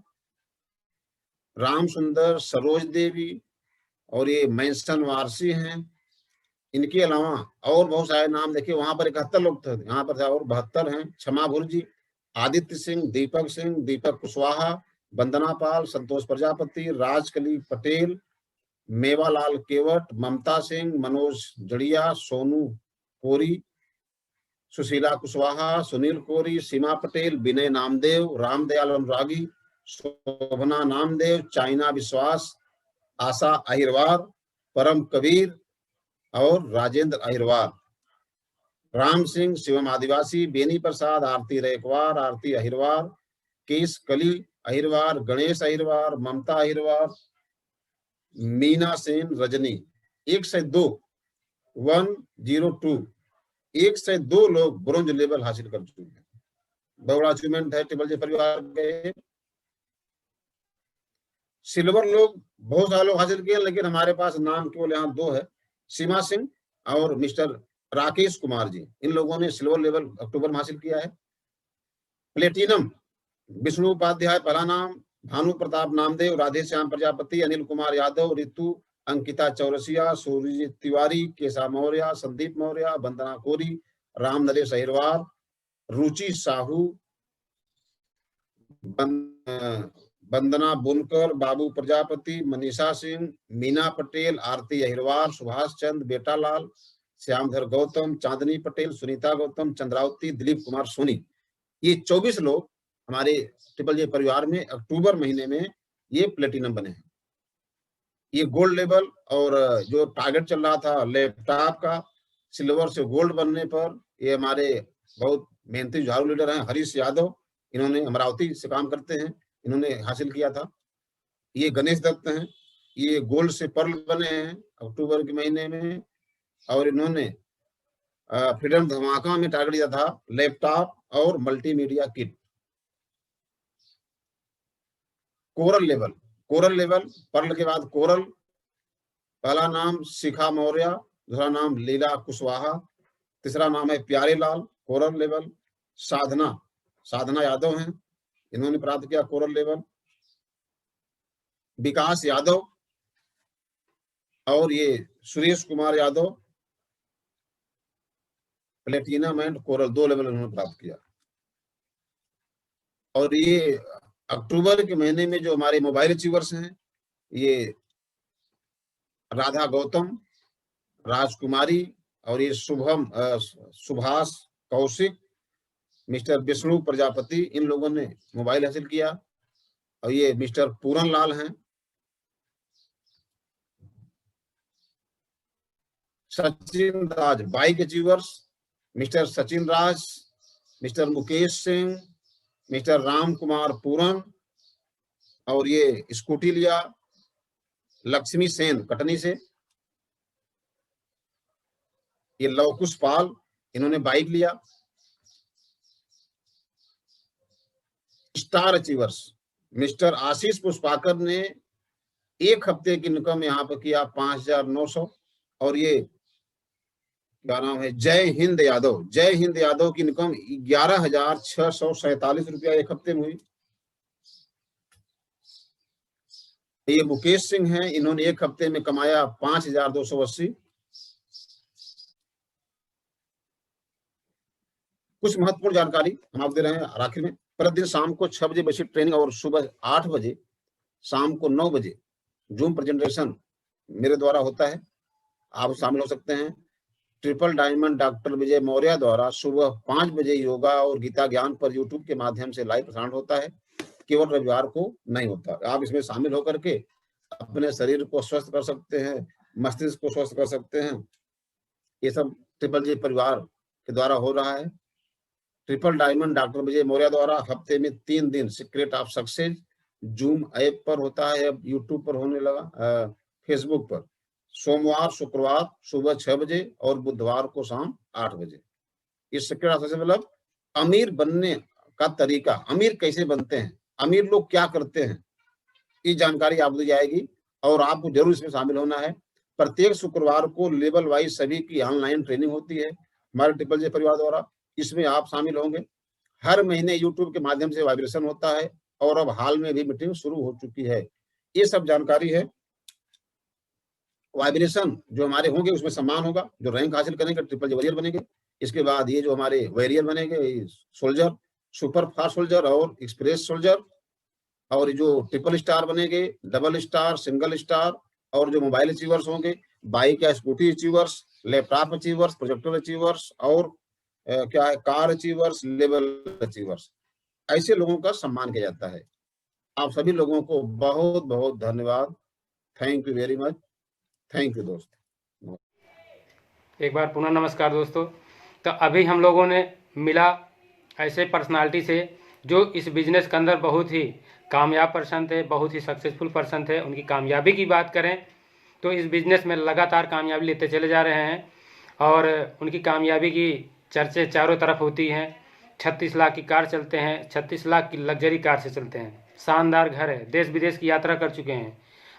राम सुंदर, सरोज देवी, और ये मैंसन वारसी हैं। इनके अलावा और बहुत सारे नाम देखिए, वहां पर 71 लोग थे, यहाँ पर और 72 हैं। क्षमा भुर्जी, आदित्य सिंह, दीपक कुशवाहा, वंदना पाल, संतोष प्रजापति, राजकली पटेल, मेवालाल केवट, ममता सिंह, मनोज जड़िया, सोनू कोरी, सुशीला कुशवाहा, सुनील कोरी, सीमा पटेल, विनय नामदेव, रामदयाल अनुरागी, शोभना नामदेव, चाइना विश्वास, आशा अहिरवार, परम कबीर और राजेंद्र अहिरवार, राम सिंह, शिवम आदिवासी, बेनी प्रसाद, आरती रेकवार, आरती अहिरवार, केश कली अहिरवार, गणेश अहिरवार, ममता अहिरवार, मीना सेन, रजनी, 102 102 102 लोग ब्रोंज लेवल हासिल कर चुके हैं। बड़ा अचीवमेंट है ट्रिपल जे परिवार के। सिल्वर लोग बहुत सारे लोग हासिल किए, लेकिन हमारे पास नाम केवल यहाँ 2 है, सीमा सिंह और मिस्टर राकेश कुमार जी। इन लोगों ने सिल्वर लेवल अक्टूबर में हासिल किया है। प्लेटिनम विष्णु उपाध्याय पहला नाम, भानु प्रताप नामदेव, राधे श्याम प्रजापति, अनिल कुमार यादव, ऋतु, अंकिता चौरसिया, सूर्य तिवारी, केशा मौर्य, संदीप मौर्य, वंदना कोरी, राम नरेश अहिरवार, रुचि साहू, वंदना बुनकर, बाबू प्रजापति, मनीषा सिंह, मीना पटेल, आरती अहिरवार, सुभाष चंद, बेटालाल, श्यामधर गौतम, चांदनी पटेल, सुनीता गौतम, चंद्रावती, दिलीप कुमार सोनी, ये 24 लोग हमारे ट्रिपल जे परिवार में अक्टूबर महीने में ये प्लेटिनम बने हैं। ये गोल्ड लेवल, और जो टारगेट चल रहा था लैपटॉप का, सिल्वर से गोल्ड बनने पर, ये हमारे बहुत मेहनती जुझारू लीडर हैं हरीश यादव, इन्होंने अमरावती से काम करते हैं, इन्होंने हासिल किया था। ये गणेश दत्त हैं, ये गोल्ड से पर्ल बने हैं अक्टूबर के महीने में, और इन्होंने फ्रीडम धमाका में टारगेट दिया था लैपटॉप और multimedia kit. Coral level pearl के बाद कोरल, पहला नाम शिखा मौर्य, दूसरा नाम लीला कुशवाहा, तीसरा नाम है प्यारे लाल। कोरल लेवल साधना यादव हैं, इन्होंने प्राप्त किया कोरल लेवल। विकास यादव और ये Suresh Kumar Yadav, platinum and coral 2 level उन्होंने प्राप्त किया। और ये अक्टूबर के महीने में जो हमारे मोबाइल अचीवर्स हैं, ये राधा गौतम, राजकुमारी, और ये सुभाष कौशिक, मिस्टर विष्णु प्रजापति, इन लोगों ने मोबाइल हासिल किया। और ये मिस्टर पूरन लाल हैं। सचिन राज बाइक अचीवर्स, मिस्टर सचिन राज, मिस्टर मुकेश सिंह, मिस्टर राम कुमार पूरन, और ये स्कूटी लिया लक्ष्मी सेन कटनी से। ये लवकुश पाल, इन्होंने बाइक लिया। स्टार अचीवर्स, मिस्टर आशीष पुष्पाकर ने 1 हफ्ते की इनकम यहाँ पर किया 5,900। और ये क्या नाम है, जय हिंद यादव की इनकम 11,647 रुपया 1 हफ्ते में हुई। ये मुकेश सिंह हैं, इन्होंने 1 हफ्ते में कमाया 5,280। कुछ महत्वपूर्ण जानकारी हम आपको दे रहे हैं आखिर में। प्रतिदिन शाम को 6 बजे बेसिक ट्रेनिंग और सुबह 8 बजे, शाम को 9 बजे जूम प्रेजेंटेशन मेरे द्वारा होता है, आप शामिल हो सकते हैं। Triple diamond doctor Vijay Maurya द्वारा सुबह 5 बजे योगा और गीता ज्ञान पर यूट्यूब के माध्यम से लाइव प्रसारण होता है, केवल रविवार को नहीं होता। आप इसमें शामिल होकर के अपने शरीर को स्वस्थ कर सकते हैं, मस्तिष्क को स्वस्थ कर सकते हैं। ये सब ट्रिपल जी परिवार के द्वारा हो रहा है। Triple diamond doctor Vijay Maurya द्वारा हफ्ते में 3 दिन secret of success zoom app पर होता है, अब यूट्यूब पर होने लगा, फेसबुक पर सोमवार शुक्रवार सुबह 6 बजे और बुधवार को शाम 8 बजे। इस सीक्रेट ऑफ सक्सेस मतलब अमीर बनने का तरीका, अमीर कैसे बनते हैं, अमीर लोग क्या करते हैं, ये जानकारी आपको दी जाएगी और आपको जरूर इसमें शामिल होना है। प्रत्येक शुक्रवार को लेवल वाइज सभी की ऑनलाइन ट्रेनिंग होती है हमारे ट्रिपल जे परिवार द्वारा, इसमें आप शामिल होंगे। हर महीने यूट्यूब के माध्यम से वाइब्रेशन होता है और अब हाल में भी मीटिंग शुरू हो चुकी है। ये सब जानकारी है। वाइब्रेशन जो हमारे होंगे उसमें सम्मान होगा, जो रैंक हासिल करेंगे ट्रिपल जे वॉरियर बनेंगे। इसके बाद ये जो हमारे वॉरियर बनेंगे, सोल्जर, सुपर फास्ट सोल्जर और एक्सप्रेस सोल्जर, और जो ट्रिपल स्टार बनेंगे, डबल स्टार, सिंगल स्टार, और जो मोबाइल अचीवर्स होंगे, बाइक या scooty achievers, laptop achievers, projector achievers और क्या है कार अचीवर्स, लेवल अचीवर्स, ऐसे लोगों का सम्मान किया जाता है। आप सभी लोगों को बहुत बहुत धन्यवाद। Thank you very much. Thank you दोस्त।
एक बार पुनः नमस्कार दोस्तों। तो अभी हम लोगों ने मिला ऐसे पर्सनालिटी से जो इस बिज़नेस के अंदर बहुत ही कामयाब पर्सन थे, बहुत ही सक्सेसफुल पर्सन थे। उनकी कामयाबी की बात करें तो इस बिज़नेस में लगातार कामयाबी लेते चले जा रहे हैं और उनकी कामयाबी की चर्चे चारों तरफ होती हैं। 36 लाख की कार चलते हैं, 36 लाख की लग्जरी कार से चलते हैं, शानदार घर है, देश विदेश की यात्रा कर चुके हैं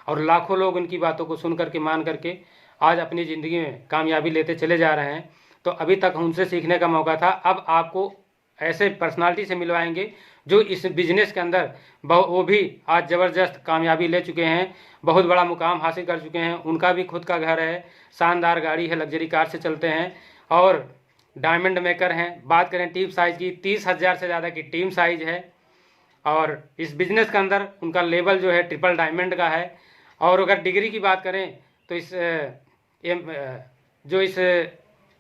और लाखों लोग उनकी बातों को सुन करके मान करके आज अपनी ज़िंदगी में कामयाबी लेते चले जा रहे हैं। तो अभी तक उनसे सीखने का मौका था, अब आपको ऐसे पर्सनालिटी से मिलवाएंगे जो इस बिज़नेस के अंदर वो भी आज ज़बरदस्त कामयाबी ले चुके हैं, बहुत बड़ा मुकाम हासिल कर चुके हैं। उनका भी खुद का घर है, शानदार गाड़ी है, लग्जरी कार से चलते हैं और डायमंड मेकर हैं। बात करें टीम साइज़ की, 30,000 से ज़्यादा की टीम साइज़ है और इस बिज़नेस के अंदर उनका लेवल जो है ट्रिपल डायमंड का है। और अगर डिग्री की बात करें तो इस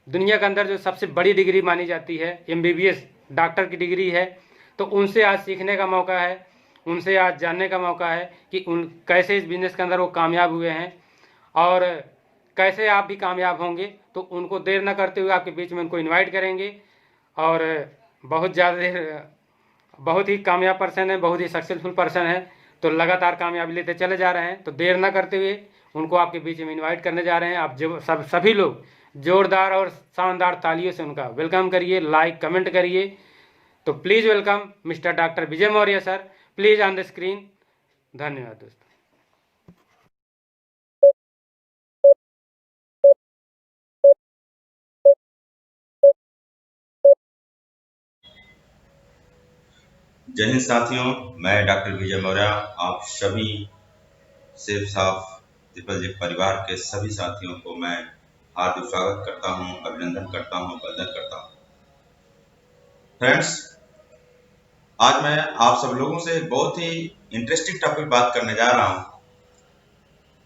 दुनिया के अंदर जो सबसे बड़ी डिग्री मानी जाती है MBBS डॉक्टर की डिग्री है। तो उनसे आज सीखने का मौका है, उनसे आज जानने का मौका है कि उन कैसे इस बिज़नेस के अंदर वो कामयाब हुए हैं और कैसे आप भी कामयाब होंगे। तो उनको देर न करते हुए आपके बीच में उनको इनवाइट करेंगे और बहुत ही कामयाब पर्सन है, बहुत ही सक्सेसफुल पर्सन है, तो लगातार कामयाबी लेते चले जा रहे हैं। तो देर न करते हुए उनको आपके बीच में इनवाइट करने जा रहे हैं। आप जो सभी लोग जोरदार और शानदार तालियों से उनका वेलकम करिए, लाइक कमेंट करिए। तो please welcome mister doctor Vijay Maurya sir, please on the screen. धन्यवाद दोस्तों।
जय हिंद साथियों, मैं डॉक्टर विजय मौर्य आप सभी सेफ साफ ट्रिपल जे परिवार के सभी साथियों को मैं हार्दिक स्वागत करता हूं, अभिनंदन करता हूं, वंदन करता हूं। फ्रेंड्स, आज मैं आप सब लोगों से एक बहुत ही इंटरेस्टिंग टॉपिक बात करने जा रहा हूं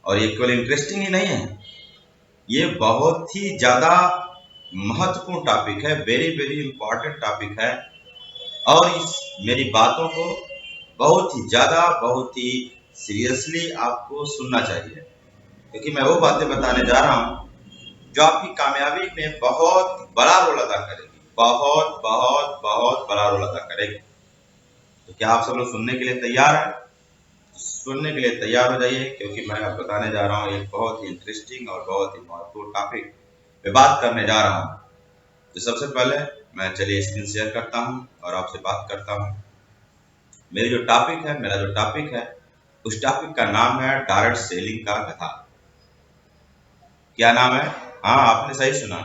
और ये केवल इंटरेस्टिंग ही नहीं है, ये बहुत ही ज्यादा महत्वपूर्ण टॉपिक है, वेरी वेरी इंपॉर्टेंट टॉपिक है और इस मेरी बातों को बहुत ही ज्यादा, बहुत ही सीरियसली आपको सुनना चाहिए, क्योंकि मैं वो बातें बताने जा रहा हूं जो आपकी कामयाबी में बहुत बड़ा रोल अदा करेगी, बहुत बहुत बहुत बड़ा रोल अदा करेगी। तो क्या आप सब लोग सुनने के लिए तैयार हैं? सुनने के लिए तैयार हो जाइए, क्योंकि मैं अब बताने जा रहा हूँ एक बहुत ही इंटरेस्टिंग और बहुत ही महत्वपूर्ण टॉपिक पे बात करने जा रहा हूँ। तो सबसे पहले मैं चलिए स्क्रीन शेयर करता हूँ और आपसे बात करता हूँ। मेरा जो टॉपिक है उस टॉपिक का नाम है डायरेक्ट सेलिंग का गधा। क्या नाम है? हाँ, आपने सही सुना,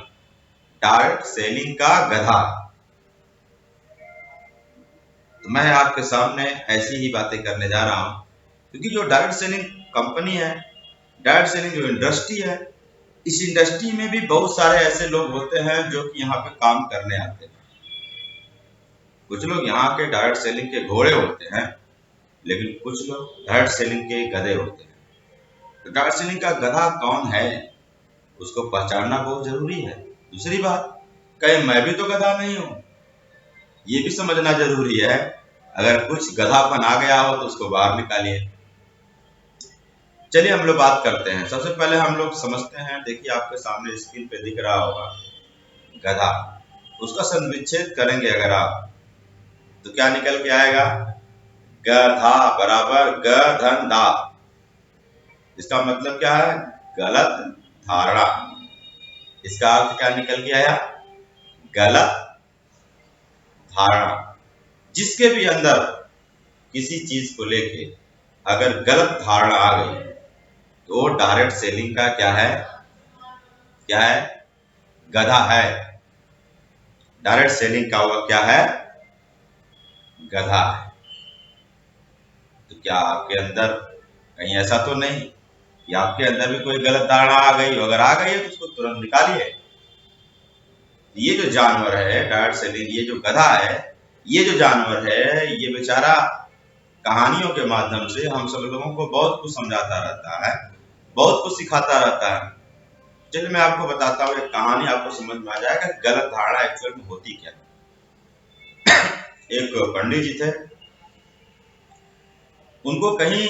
डायरेक्ट सेलिंग का गधा। तो मैं आपके सामने ऐसी ही बातें करने जा रहा हूँ, क्योंकि जो डायरेक्ट सेलिंग कंपनी है, डायरेक्ट सेलिंग जो इंडस्ट्री है, इस इंडस्ट्री में भी बहुत सारे ऐसे लोग होते हैं जो कि यहाँ पे काम करने आते हैं। कुछ लोग यहाँ के डायरेक्ट सेलिंग के घोड़े होते हैं, लेकिन कुछ लोग डायरेक्ट सेलिंग के गधे होते हैं। तो डायरेक्ट सेलिंग का गधा कौन है उसको पहचानना बहुत जरूरी है। दूसरी बात, कहीं मैं भी तो गधा नहीं हूं, ये भी समझना जरूरी है। अगर कुछ गधापन आ गया हो तो उसको बाहर निकालिए। चलिए हम लोग बात करते हैं। सबसे पहले हम लोग समझते हैं, देखिए आपके सामने स्क्रीन पे दिख रहा होगा गधा। उसका संविच्छेद करेंगे अगर आप तो क्या निकल के आएगा? गधा बराबर ग धन धा। इसका मतलब क्या है? गलत धारणा। इसका अर्थ क्या निकल के आया? गलत धारणा। जिसके भी अंदर किसी चीज को लेके अगर गलत धारणा आ गई तो डायरेक्ट सेलिंग का क्या है? क्या है? गधा है। डायरेक्ट सेलिंग का हुआ क्या है? गधा है। तो क्या आपके अंदर कहीं ऐसा तो नहीं कि आपके अंदर भी कोई गलत धारणा आ गई? अगर आ गई है तो उसको तुरंत निकालिए। ये जो जानवर है डायरेक्ट सेलिंग, ये जो गधा है, ये जो जानवर है, ये बेचारा कहानियों के माध्यम से हम सब लोगों को बहुत कुछ समझाता रहता है, बहुत कुछ सिखाता रहता है। चलिए मैं आपको बताता हूँ, एक कहानी आपको समझ में आ जाएगा गलत धारणा एक्चुअल में होती क्या। एक पंडित जी थे, उनको कहीं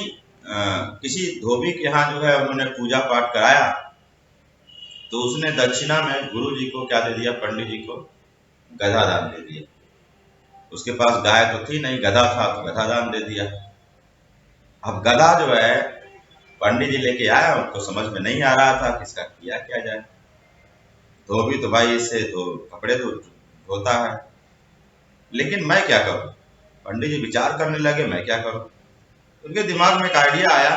किसी धोबी के यहाँ जो है उन्होंने पूजा पाठ कराया, तो उसने दक्षिणा में गुरु जी को क्या दे दिया? पंडित जी को गधा दान दे दिया। उसके पास गाय तो थी नहीं, गधा था तो गधा दान दे दिया। अब गधा जो है पंडित जी लेके आया, उनको समझ में नहीं आ रहा था किसका किया क्या जाए। धोबी तो भाई इससे तो कपड़े धोता है, लेकिन मैं क्या करूं? पंडित जी विचार करने लगे मैं क्या करूं। उनके दिमाग में एक आइडिया आया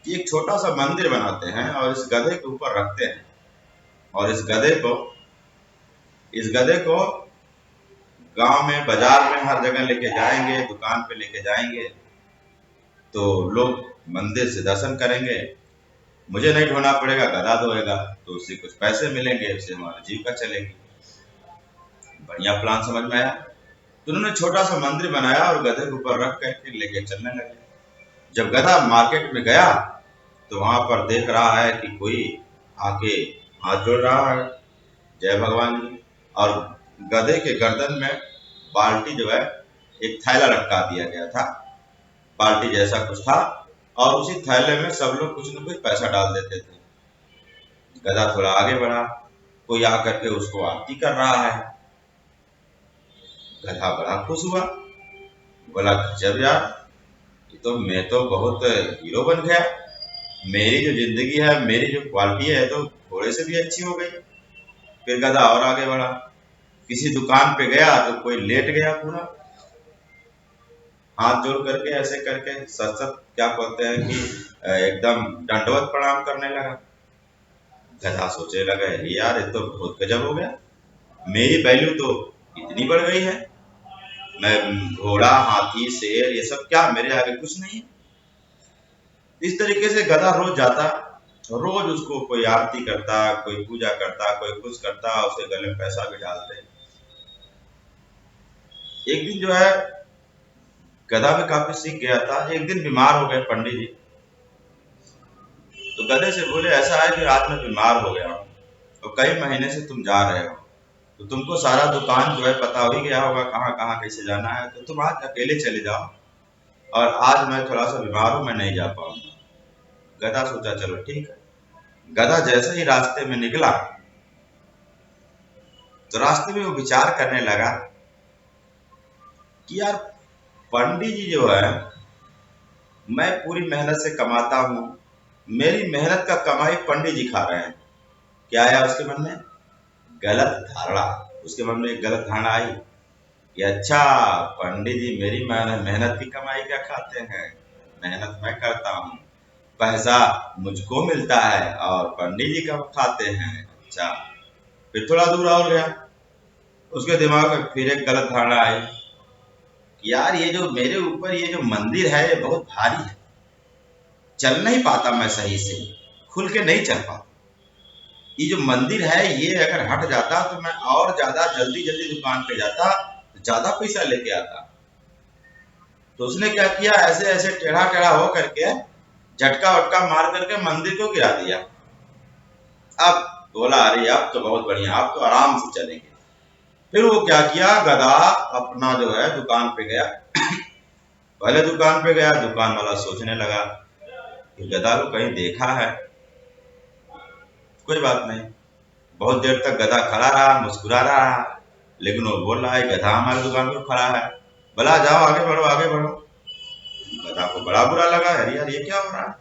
कि एक छोटा सा मंदिर बनाते हैं और इस गधे के ऊपर रखते हैं, और इस गधे को गांव में, बाजार में, हर जगह लेके जाएंगे, दुकान पे लेके जाएंगे, तो लोग मंदिर से दर्शन करेंगे, मुझे नहीं ढोना पड़ेगा, गधा धोएगा, तो उससे कुछ पैसे मिलेंगे, उससे हमारी जीविका चलेगी। बढ़िया प्लान समझ में आया। तो उन्होंने छोटा सा मंदिर बनाया और गधे के ऊपर रख करके लेके चलने लगे। जब गधा मार्केट में गया तो वहां पर देख रहा है कि कोई आके हाथ जोड़ रहा है, जय भगवान जी, और गधे के गर्दन में बाल्टी जो है, एक थैला लटका दिया गया था, बाल्टी जैसा कुछ था, और उसी थैले में सब लोग कुछ न कुछ पैसा डाल देते थे। गधा थोड़ा आगे बढ़ा, कोई आकर के उसको आरती कर रहा है। गधा बड़ा खुश हुआ, बोला गजब यार, ये तो मैं तो बहुत हीरो बन गया, मेरी जो जिंदगी है, मेरी जो क्वालिटी है तो थोड़े से भी अच्छी हो गई। फिर गधा और आगे बढ़ा, किसी दुकान पे गया तो कोई लेट गया पूरा, हाथ जोड़ करके ऐसे करके सत क्या कहते हैं कि एकदम दंडवत प्रणाम करने लगा। गधा सोचे लगा यार ये तो बहुत गजब हो गया, मेरी वैल्यू तो इतनी बढ़ गई है, मैं घोड़ा, हाथी, शेर, ये सब क्या मेरे आगे कुछ नहीं है। इस तरीके से गधा रोज जाता, रोज उसको कोई आरती करता, कोई पूजा करता, कोई कुछ करता, उसे गले में पैसा भी डालते। एक दिन जो है गधा भी काफी सीख गया था। एक दिन बीमार हो गए पंडित जी, तो गधे से बोले ऐसा है कि आज मैं बीमार हो गया हूँ और कई महीने से तुम जा रहे हो, तो तुमको सारा दुकान जो है पता हो ही गया होगा कहाँ कहाँ कैसे जाना है, तो तुम आज अकेले चले जाओ, और आज मैं थोड़ा सा बीमार हूं, मैं नहीं जा पाऊंगा। गधा सोचा चलो ठीक है। गधा जैसे ही रास्ते में निकला तो रास्ते में वो विचार करने लगा कि यार पंडित जी जो है, मैं पूरी मेहनत से कमाता हूं, मेरी मेहनत का कमाई पंडित जी खा रहे हैं। क्या आया उसके मन में? गलत धारणा। उसके मन में एक गलत धारणा आई कि अच्छा पंडित जी मेरी मेहनत की कमाई क्या खाते हैं, मेहनत मैं करता हूँ, पैसा मुझको मिलता है और पंडित जी का खाते हैं। अच्छा, फिर थोड़ा दूर और गया, उसके दिमाग में फिर एक गलत धारणा आई कि यार ये जो मेरे ऊपर ये जो मंदिर है ये बहुत भारी है, चल नहीं पाता मैं सही से, खुल के नहीं चल पाता। ये जो मंदिर है ये अगर हट जाता तो मैं और ज्यादा जल्दी जल्दी दुकान पे जाता, तो ज्यादा पैसा लेके आता। तो उसने क्या किया, ऐसे ऐसे टेढ़ा टेढ़ा हो करके झटका वटका मार करके मंदिर को गिरा दिया। अब बोला अरे अब तो बहुत बढ़िया, अब तो आराम से चलेंगे। फिर वो क्या किया, गधा अपना जो है दुकान पे गया। पहले दुकान पे गया, दुकान वाला सोचने लगा कि गधा को कहीं देखा है। कोई बात नहीं, बहुत देर तक गधा खड़ा रहा, मुस्कुरा रहा, लेकिन वो बोल रहा है गधा हमारी दुकान पे खड़ा है। बोला जाओ आगे बढ़ो आगे बढ़ो। गधा को बड़ा बुरा लगा, अरे यार ये क्या हो रहा है।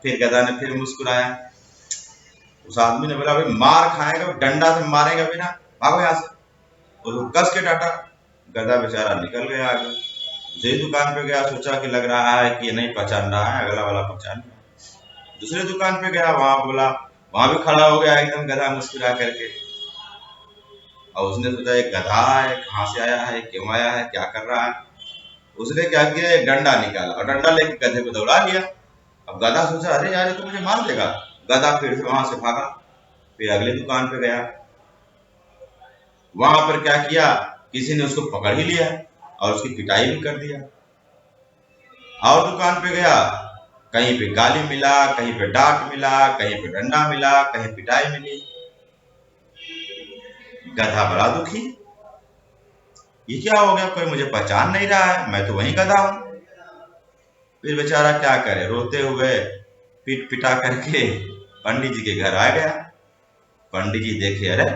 फिर गधा ने फिर मुस्कुराया। उस आदमी ने बोला भाई मार खाएगा, डंडा से मारेगा भी ना, भागो यहाँ से। और कस के डांटा। गधा बेचारा निकल गया आगे। दूसरी दुकान पे गया, सोचा कि लग रहा है कि ये नहीं पहचान रहा है, अगला वाला पहचान गया। दूसरी दुकान पे गया, वहां बोला, वहां भी खड़ा हो गया एकदम गधा मुस्कुरा करके। और उसने सोचा ये गधा है, कहाँ से आया है, क्यों आया है, क्या कर रहा है। उसने क्या किया, एक डंडा निकाला और डंडा लेके गधे को दौड़ा लिया। अब गधा सोचा अरे यार ये तो मुझे मार देगा। गधा फिर से वहां से भागा। फिर अगली दुकान पे गया, वहां पर क्या किया, किसी ने उसको पकड़ ही लिया और उसकी पिटाई भी कर दिया। और दुकान पे गया, कहीं पे गाली मिला, कहीं पे डांट मिला, कहीं पे डंडा मिला, कहीं पिटाई मिली। गधा बड़ा दुखी, ये क्या हो गया, कोई मुझे पहचान नहीं रहा है, मैं तो वही गधा हूं। फिर बेचारा क्या करे, रोते हुए पीट पिटा करके पंडित जी के घर आ गया। पंडित जी देखे अरे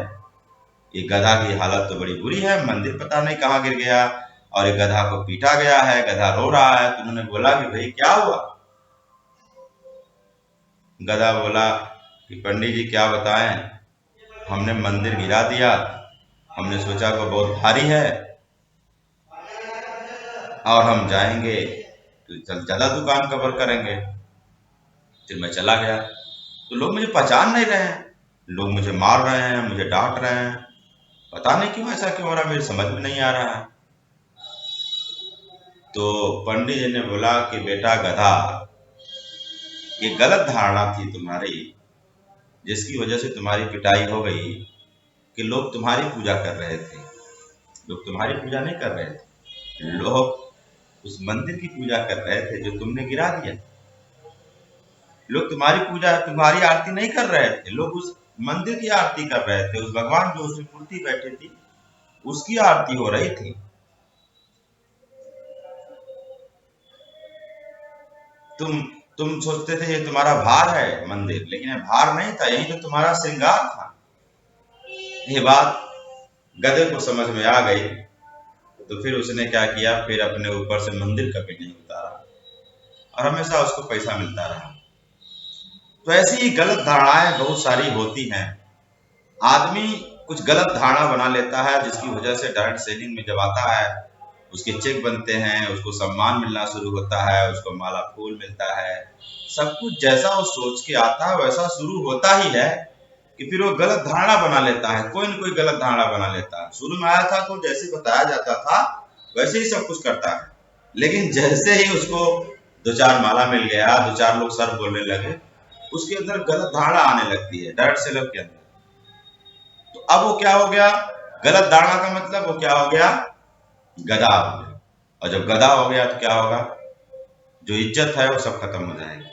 ये गधा की हालत तो बड़ी बुरी है, मंदिर पता नहीं कहाँ गिर गया और ये गधा को पीटा गया है, गधा रो रहा है। तो उन्होंने बोला कि भाई क्या हुआ। गधा बोला कि पंडित जी क्या बताएं, हमने मंदिर गिरा दिया, हमने सोचा को बहुत भारी है और हम जाएंगे तो ज्यादा दुकान कवर करेंगे। फिर मैं चला गया तो लोग मुझे पहचान नहीं रहे हैं, लोग मुझे मार रहे हैं, मुझे डांट रहे हैं, पता नहीं क्यों ऐसा क्यों हो रहा, मेरी समझ में नहीं आ रहा है। तो पंडित जी ने बोला कि बेटा गधा, ये गलत धारणा थी तुम्हारी, जिसकी वजह से तुम्हारी पिटाई हो गई कि लोग तुम्हारी पूजा कर रहे थे। लोग तुम्हारी पूजा नहीं कर रहे थे, लोग उस मंदिर की पूजा कर रहे थे जो तुमने गिरा दिया। लोग तुम्हारी पूजा, तुम्हारी आरती नहीं कर रहे थे, लोग उस मंदिर की आरती कर रहे थे। उस भगवान जो उसमें मूर्ति बैठी थी उसकी आरती हो रही थी। तुम सोचते थे ये तुम्हारा भार है मंदिर, लेकिन ये भार नहीं था, यही तो तुम्हारा श्रृंगार था। ये बात गधे को समझ में आ गई। तो फिर उसने क्या किया, फिर अपने ऊपर से मंदिर कभी नहीं उतारा और हमेशा उसको पैसा मिलता रहा। तो ऐसी ही गलत धारणाएं बहुत सारी होती हैं। आदमी कुछ गलत धारणा बना लेता है, जिसकी वजह से डायरेक्ट सेलिंग में जब आता है उसके चेक बनते हैं, उसको सम्मान मिलना शुरू होता है, उसको माला फूल मिलता है, सब कुछ जैसा वो सोच के आता है वैसा शुरू होता ही है कि फिर वो गलत धारणा बना लेता है, कोई न कोई गलत धारणा बना लेता है। शुरू में आया था तो जैसे बताया जाता था वैसे ही सब कुछ करता है, लेकिन जैसे ही उसको दो चार माला मिल गया, दो चार लोग सर बोलने लगे, उसके अंदर गलत धारणा आने लगती है डायरेक्ट सेलर के अंदर। तो अब वो क्या हो गया, गलत धारणा का मतलब वो क्या हो गया, गधा हो गया। और जब गधा हो गया तो क्या होगा, जो इज्जत है वो सब खत्म हो जाएगी।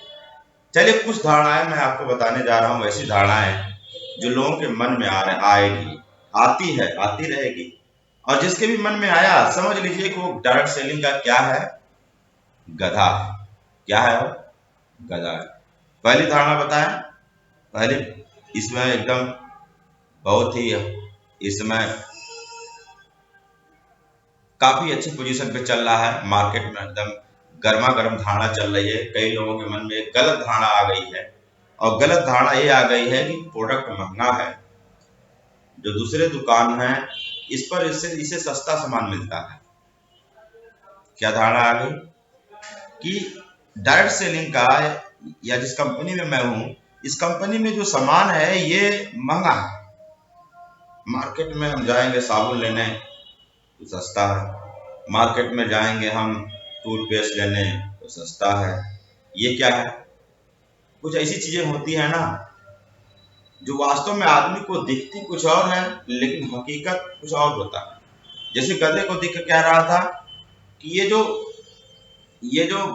चलिए कुछ धारणाएं मैं आपको बताने जा रहा हूं, ऐसी धारणाएं जो लोगों के मन में आएगी, आती है, आती रहेगी, और जिसके भी मन में आया समझ लीजिए कि वो डायरेक्ट सेलिंग का क्या है, गधा है। क्या है वो, गधा है। पहली धारणा बताएं, पहले इसमें एकदम बहुत ही इसमें काफी अच्छी पोजीशन पे चल रहा है, मार्केट में एकदम गर्मा गर्म धारणा चल रही है। कई लोगों के मन में एक गलत धारणा आ गई है, और गलत धारणा ये आ गई है कि प्रोडक्ट महंगा है, जो दूसरे दुकान है इस पर इसे सस्ता सामान मिलता है। क्या धारणा आ गई कि डायरेक्ट सेलिंग का, या जिस कंपनी में मैं हूं, इस कंपनी में जो सामान है ये महंगा है। मार्केट में हम जाएंगे साबुन लेने तो सस्ता है, मार्केट में जाएंगे हम टूथपेस्ट लेने तो सस्ता है। ये क्या है, कुछ ऐसी चीजें होती है ना जो वास्तव में आदमी को दिखती कुछ और है लेकिन हकीकत कुछ और होता है। जैसे गधे को देख के कह रहा था कि ये जो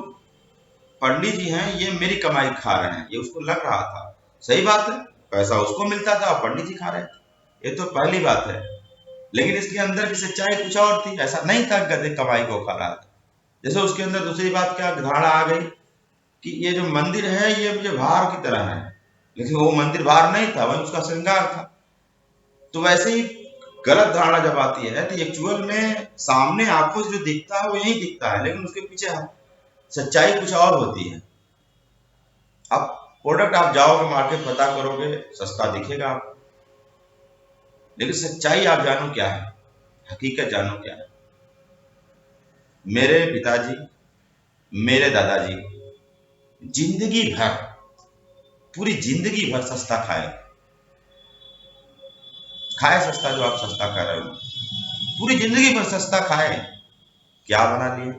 पंडित जी हैं ये मेरी कमाई खा रहे हैं, ये उसको लग रहा था। सही बात है, पैसा उसको मिलता था और पंडित जी खा रहे थे, ये तो पहली बात है। लेकिन इसके अंदर की सच्चाई कुछ और थी, ऐसा नहीं था गधे कमाई को खा रहा था। जैसे उसके अंदर दूसरी बात क्या धारणा आ गई कि ये जो मंदिर है ये मुझे भार की तरह है, लेकिन वो मंदिर भार नहीं था, वह उसका श्रृंगार था। तो वैसे ही गलत धारणा जब आती है तो एक्चुअल में सामने आंखों से जो दिखता है वो यही दिखता है, लेकिन उसके पीछे सच्चाई कुछ और होती है। अब प्रोडक्ट आप जाओगे मार्केट पता करोगे सस्ता दिखेगा आपको, लेकिन सच्चाई आप जानो क्या है, हकीकत जानो क्या है। मेरे पिताजी, मेरे दादाजी जिंदगी भर, पूरी जिंदगी भर सस्ता खाए सस्ता, जो आप सस्ता खा रहे हो, पूरी जिंदगी भर सस्ता खाए, क्या बना लिए?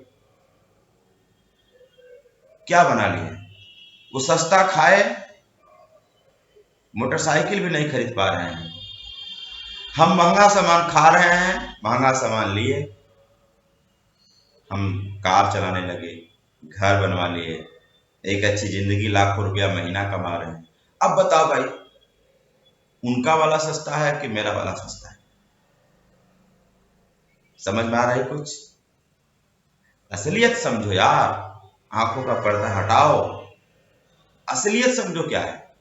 क्या बना लिए? वो सस्ता खाए, मोटरसाइकिल भी नहीं खरीद पा रहे हैं। हम महंगा सामान खा रहे हैं, महंगा सामान लिए, हम कार चलाने लगे, घर बनवा लिए, एक अच्छी जिंदगी, लाखों रुपया महीना कमा रहे हैं। अब बताओ भाई, उनका वाला सस्ता है कि मेरा वाला सस्ता है? समझ में आ रहा है कुछ? असलियत समझो यार, आंखों का पर्दा हटाओ, असलियत समझो क्या है।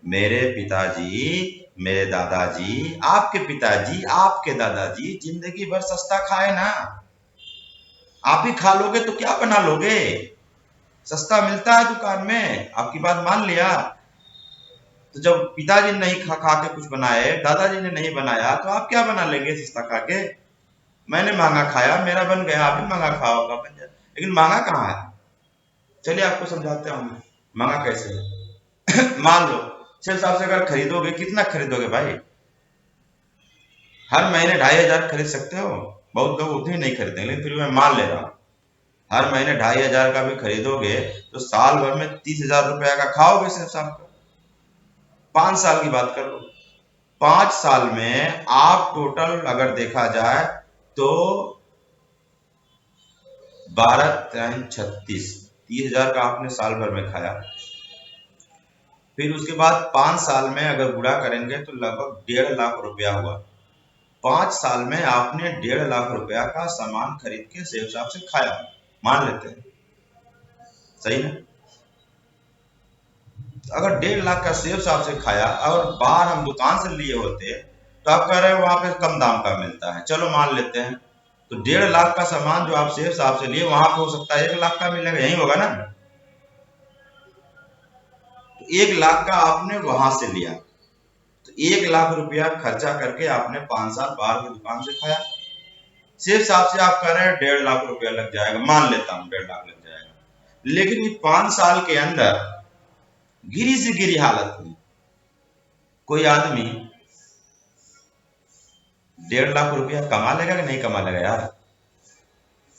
मेरे पिताजी, मेरे दादाजी, आपके पिताजी, आपके दादाजी जिंदगी भर सस्ता खाए ना। आप ही खा लोगे तो क्या बना लोगे? सस्ता मिलता है दुकान में, आपकी बात मान लिया। तो जब पिताजी ने नहीं खा के कुछ बनाए, दादाजी ने नहीं बनाया, तो आप क्या बना लेंगे सस्ता खा के? मैंने महंगा खाया, मेरा बन गया, आप भी महंगा खाओगा, बन जाए। लेकिन महंगा कहाँ है? चलिए आपको समझाते हूँ महंगा कैसे है। मान लो सिर्फ हिसाब से अगर खरीदोगे, कितना खरीदोगे भाई? हर महीने 2500 खरीद सकते हो, बहुत लोग उतने नहीं खरीदेंगे, लेकिन फिर मैं मान ले रहा हूँ हर महीने 2500 का भी खरीदोगे तो साल भर में 30,000 रुपया का खाओगे सिर्फ शाम को। 5 साल की बात करो, 5 साल में आप टोटल अगर देखा जाए तो 12×3 = 30,000 का आपने साल भर में खाया। फिर उसके बाद 5 साल में अगर बुरा करेंगे तो लगभग 1.5 लाख रुपया हुआ। 5 साल में आपने 1.5 लाख रुपया का सामान खरीद के सेव साहब से खाया, मान लेते हैं, सही ना? अगर 1.5 लाख का सेव साहब से खाया और बाहर हम दुकान से लिए होते तो आप कह रहे हैं वहां पे कम दाम का मिलता है, चलो मान लेते हैं। तो 1.5 लाख का सामान जो आप सेव साहब से लिए वहां पे हो सकता है 1 लाख का मिलेगा, यही होगा ना? तो 1 लाख का आपने वहां से लिया, तो 1 लाख रुपया खर्चा करके आपने 5 साल बाहर की दुकान से खाया। सेव साहब से आप कह रहे हैं 1.5 लाख रुपया लग जाएगा, मान लेता हूं 1.5 लाख लग जाएगा, लेकिन 5 साल के अंदर गिरी से गिरी हालत में कोई आदमी 1.5 लाख रुपया कमा लेगा कि नहीं कमा लेगा यार?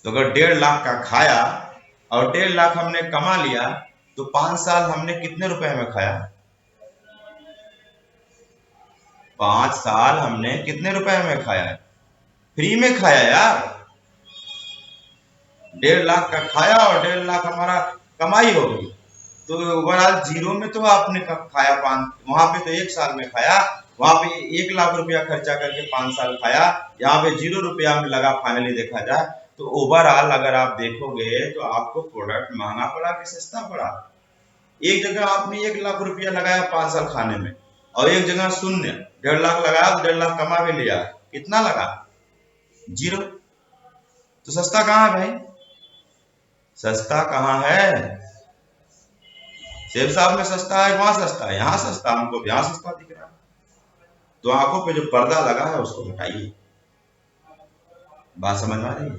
तो अगर 1.5 लाख का खाया और 1.5 लाख हमने कमा लिया तो 5 साल हमने कितने रुपए में खाया? 5 साल हमने कितने रुपए में खाया? फ्री में खाया यार। 1.5 लाख का खाया और 1.5 लाख हमारा कमाई हो गई, तो ओवरऑल जीरो में तो आपने खाया। वहां पे तो 1 साल में खाया, वहां पे 1 लाख रुपया खर्चा करके 5 साल खाया, यहाँ पे 0 रुपया में लगा। फाइनली देखा जाए तो ओवरऑल अगर आप देखोगे तो आपको प्रोडक्ट महंगा पड़ा कि सस्ता पड़ा? एक जगह आपने 1 लाख रुपया लगाया 5 साल खाने में, और एक जगह शून्य 1.5 लाख लगाया तो 1.5 लाख कमा भी लिया, कितना लगा? 0। तो सस्ता कहाँ है भाई? सस्ता कहाँ है? सेब साहब में सस्ता है, वहां सस्ता है, यहाँ सस्ता, हमको यहाँ सस्ता दिख रहा है। तो आंखों पे जो पर्दा लगा है उसको हटाइए। बात समझ में आ रही है?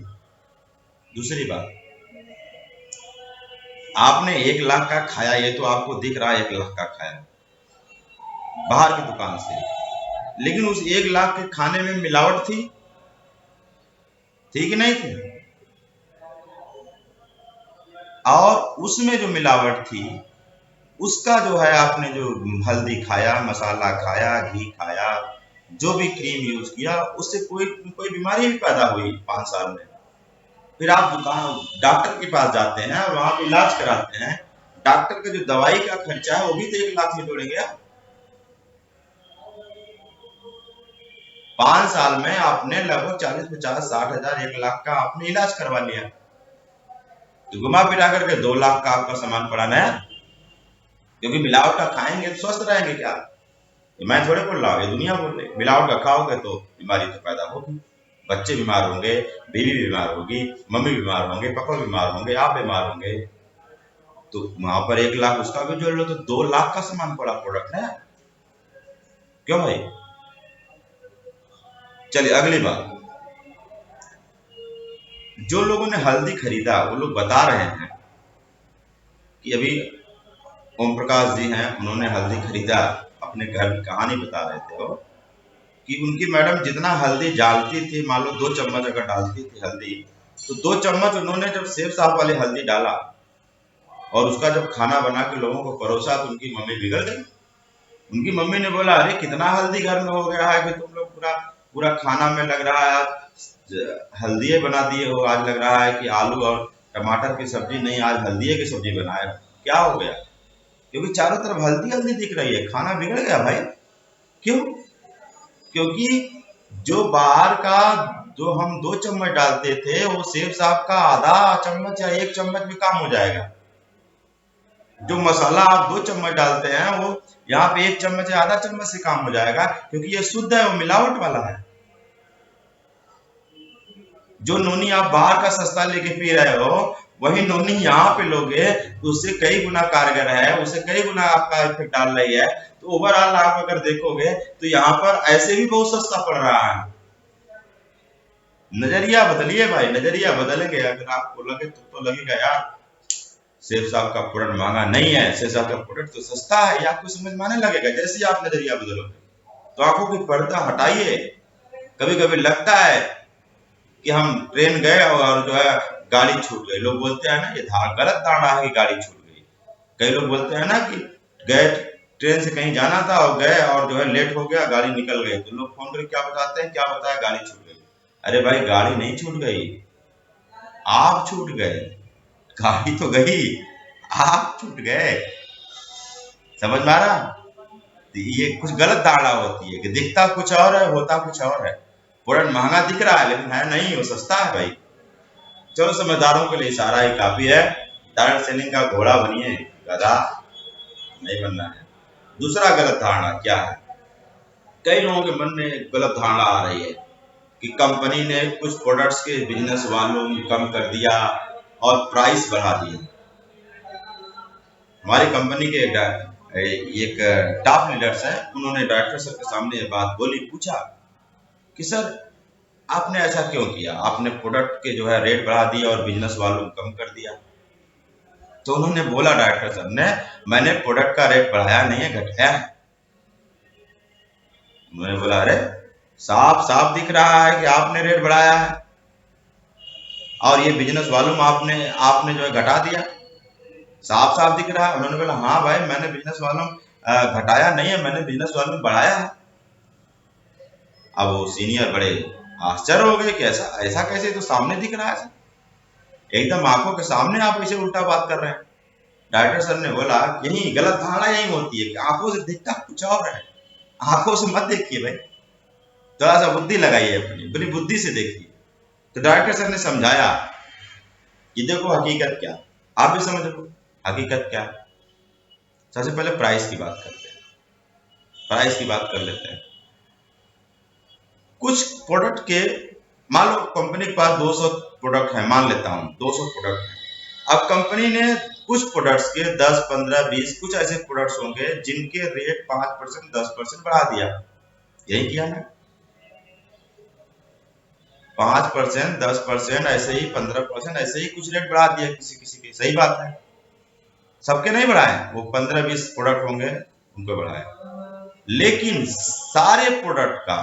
दूसरी बात, आपने 1 लाख का खाया, ये तो आपको दिख रहा है 1 लाख का खाया बाहर की दुकान से, लेकिन उस 1 लाख के खाने में मिलावट थी कि नहीं थी? और उसमें जो मिलावट थी उसका जो है, आपने जो हल्दी खाया, मसाला खाया, घी खाया, जो भी क्रीम यूज किया उससे कोई कोई बीमारी भी पैदा हुई 5 साल में, फिर आप दुकान डॉक्टर के पास जाते हैं और वहां पे इलाज कराते हैं, डॉक्टर का जो दवाई का खर्चा है वो भी तो 1 लाख में जोड़ेंगे आप। 5 साल में आपने लगभग 40, 50, 60 हजार, 1 लाख का आपने इलाज करवा लिया, तो घुमा फिरा करके 2 लाख का आपका सामान पड़ा नया, क्योंकि मिलावट का खाएंगे तो स्वस्थ रहेंगे क्या? ये मैं थोड़े बोल रहा हूँ, ये दुनिया बोल रही है। मिलावट का खाओगे तो बीमारी तो पैदा होगी, बच्चे बीमार होंगे, बीवी बीमार होगी, मम्मी बीमार होंगे, पापा बीमार होंगे, आप बीमार होंगे, तो वहां पर 1 लाख उसका भी जोड़ लो तो 2 लाख का सामान पड़ा प्रोडक्ट है। क्यों भाई? चलिए अगली बात, जो लोगों ने हल्दी खरीदा वो लोग बता रहे हैं कि अभी ओम प्रकाश जी हैं, उन्होंने हल्दी खरीदा, अपने घर की कहानी बता रहे थे वो, कि उनकी मैडम जितना हल्दी डालती थी, मान लो 2 चम्मच अगर डालती थी हल्दी, तो 2 चम्मच उन्होंने जब सेब साहब वाली हल्दी डाला और उसका जब खाना बना के लोगों को परोसा तो उनकी मम्मी बिगड़ गई। उनकी मम्मी ने बोला, अरे कितना हल्दी घर में हो गया है कि तुम लोग पूरा पूरा खाना में लग रहा है आज हल्दी बना दिए हो, आज लग रहा है कि आलू और टमाटर की सब्जी नहीं, आज हल्दी की सब्जी बनाए, क्या हो गया? क्योंकि चारों तरफ हल्दी हल्दी दिख रही है, खाना बिगड़ गया भाई। क्यों? क्योंकि जो बाहर का जो हम 2 चम्मच डालते थे वो सेब साहब का आधा चम्मच या 1 चम्मच भी काम हो जाएगा। जो मसाला आप 2 चम्मच डालते हैं वो यहाँ पे 1 चम्मच या आधा चम्मच से काम हो जाएगा, क्योंकि ये शुद्ध है, वो मिलावट वाला है। जो नोनी आप बाहर का सस्ता लेके पी रहे हो, वही नोनी यहाँ पे लोगे तो उससे कई गुना कारगर है, उससे कई गुना आपका इफेक्ट डाल रही है। तो ओवरऑल आप अगर देखोगे तो यहाँ पर ऐसे भी बहुत सस्ता पड़ रहा है। नजरिया बदलिए भाई, नजरिया बदलेंगे। अगर आपको लगे तो लगेगा यार सेब साहब का प्रोडक्ट महंगा नहीं है, सेब साहब का प्रोडक्ट तो सस्ता है, ये आपको समझ में आने लगेगा। जैसे ही आप नजरिया बदलोगे तो आंखों की पर्दा हटाइए। कभी कभी लगता है कि हम ट्रेन गए और जो है गाड़ी छूट गई, लोग बोलते हैं ना ये गलत धारणा है कि गाड़ी छूट गई। कई लोग बोलते हैं ना कि गए ट्रेन से कहीं जाना था और गए और जो है लेट हो गया, गाड़ी निकल गई, तो लोग फोन करके क्या बताते हैं, क्या बताया, गाड़ी छूट गई। अरे भाई गाड़ी नहीं छूट गई, आप छूट गए, गाड़ी तो गई, आप छूट गए। समझ में आ रहा? ये कुछ गलत धारणा होती है कि दिखता कुछ और है, होता कुछ और है। प्रोडक्ट महंगा दिख रहा है लेकिन है नहीं, वो सस्ता है भाई। चलो समझदारों के लिए इशारा ही काफी है, डायरेक्ट सेलिंग का घोड़ा बनिए, गधा नहीं बनना है। दूसरा गलत धारणा क्या है, कई लोगों के मन में गलत धारणा आ रही है कि कंपनी ने कुछ प्रोडक्ट्स के बिजनेस वॉल्यूम कम कर दिया और प्राइस बढ़ा दिया। हमारी कंपनी के एक टॉप लीडर्स है, उन्होंने डायरेक्टर सर के सामने ये बात बोली, पूछा कि सर आपने ऐसा क्यों किया, आपने प्रोडक्ट के जो है रेट बढ़ा दिया और बिजनेस वॉल्यूम कम कर दिया। तो उन्होंने बोला डायरेक्टर सर ने, मैंने प्रोडक्ट का रेट बढ़ाया नहीं है, घटाया है। उन्होंने बोला अरे साफ साफ दिख रहा है कि आपने रेट बढ़ाया है और ये बिजनेस वॉल्यूम आपने जो है घटा दिया, साफ साफ दिख रहा है। उन्होंने बोला हाँ भाई मैंने बिजनेस वॉल्यूम घटाया नहीं है, मैंने बिजनेस वॉल्यूम बढ़ाया है। अब वो सीनियर बड़े आश्चर्य हो गए कि ऐसा कैसे, तो सामने दिख रहा है, एकदम आंखों के सामने आप ऐसे उल्टा बात कर रहे हैं। डायरेक्टर सर ने बोला यही गलत धारणा यही होती है कि आंखों से दिखता कुछ और है, आंखों से मत देखिए भाई, थोड़ा सा बुद्धि लगाइए, अपनी बुद्धि से देखिए। तो डायरेक्टर सर ने समझाया कि देखो हकीकत क्या, आप भी समझ लो हकीकत क्या। सबसे पहले प्राइस की बात करते हैं, प्राइस की बात कर लेते हैं। कुछ प्रोडक्ट के, मान लो कंपनी के पास 200 प्रोडक्ट है, मान लेता हूं 200 प्रोडक्ट है। अब कंपनी ने कुछ प्रोडक्ट्स के 10, 15, 20 कुछ ऐसे प्रोडक्ट्स होंगे जिनके रेट 5%, 10% बढ़ा दिया। यही किया ना, 5%, 10% ऐसे ही 15% ऐसे ही कुछ रेट बढ़ा दिया किसी किसी के। सही बात है, सबके नहीं बढ़ाए, वो 15-20 प्रोडक्ट होंगे उनको बढ़ाए। लेकिन सारे प्रोडक्ट का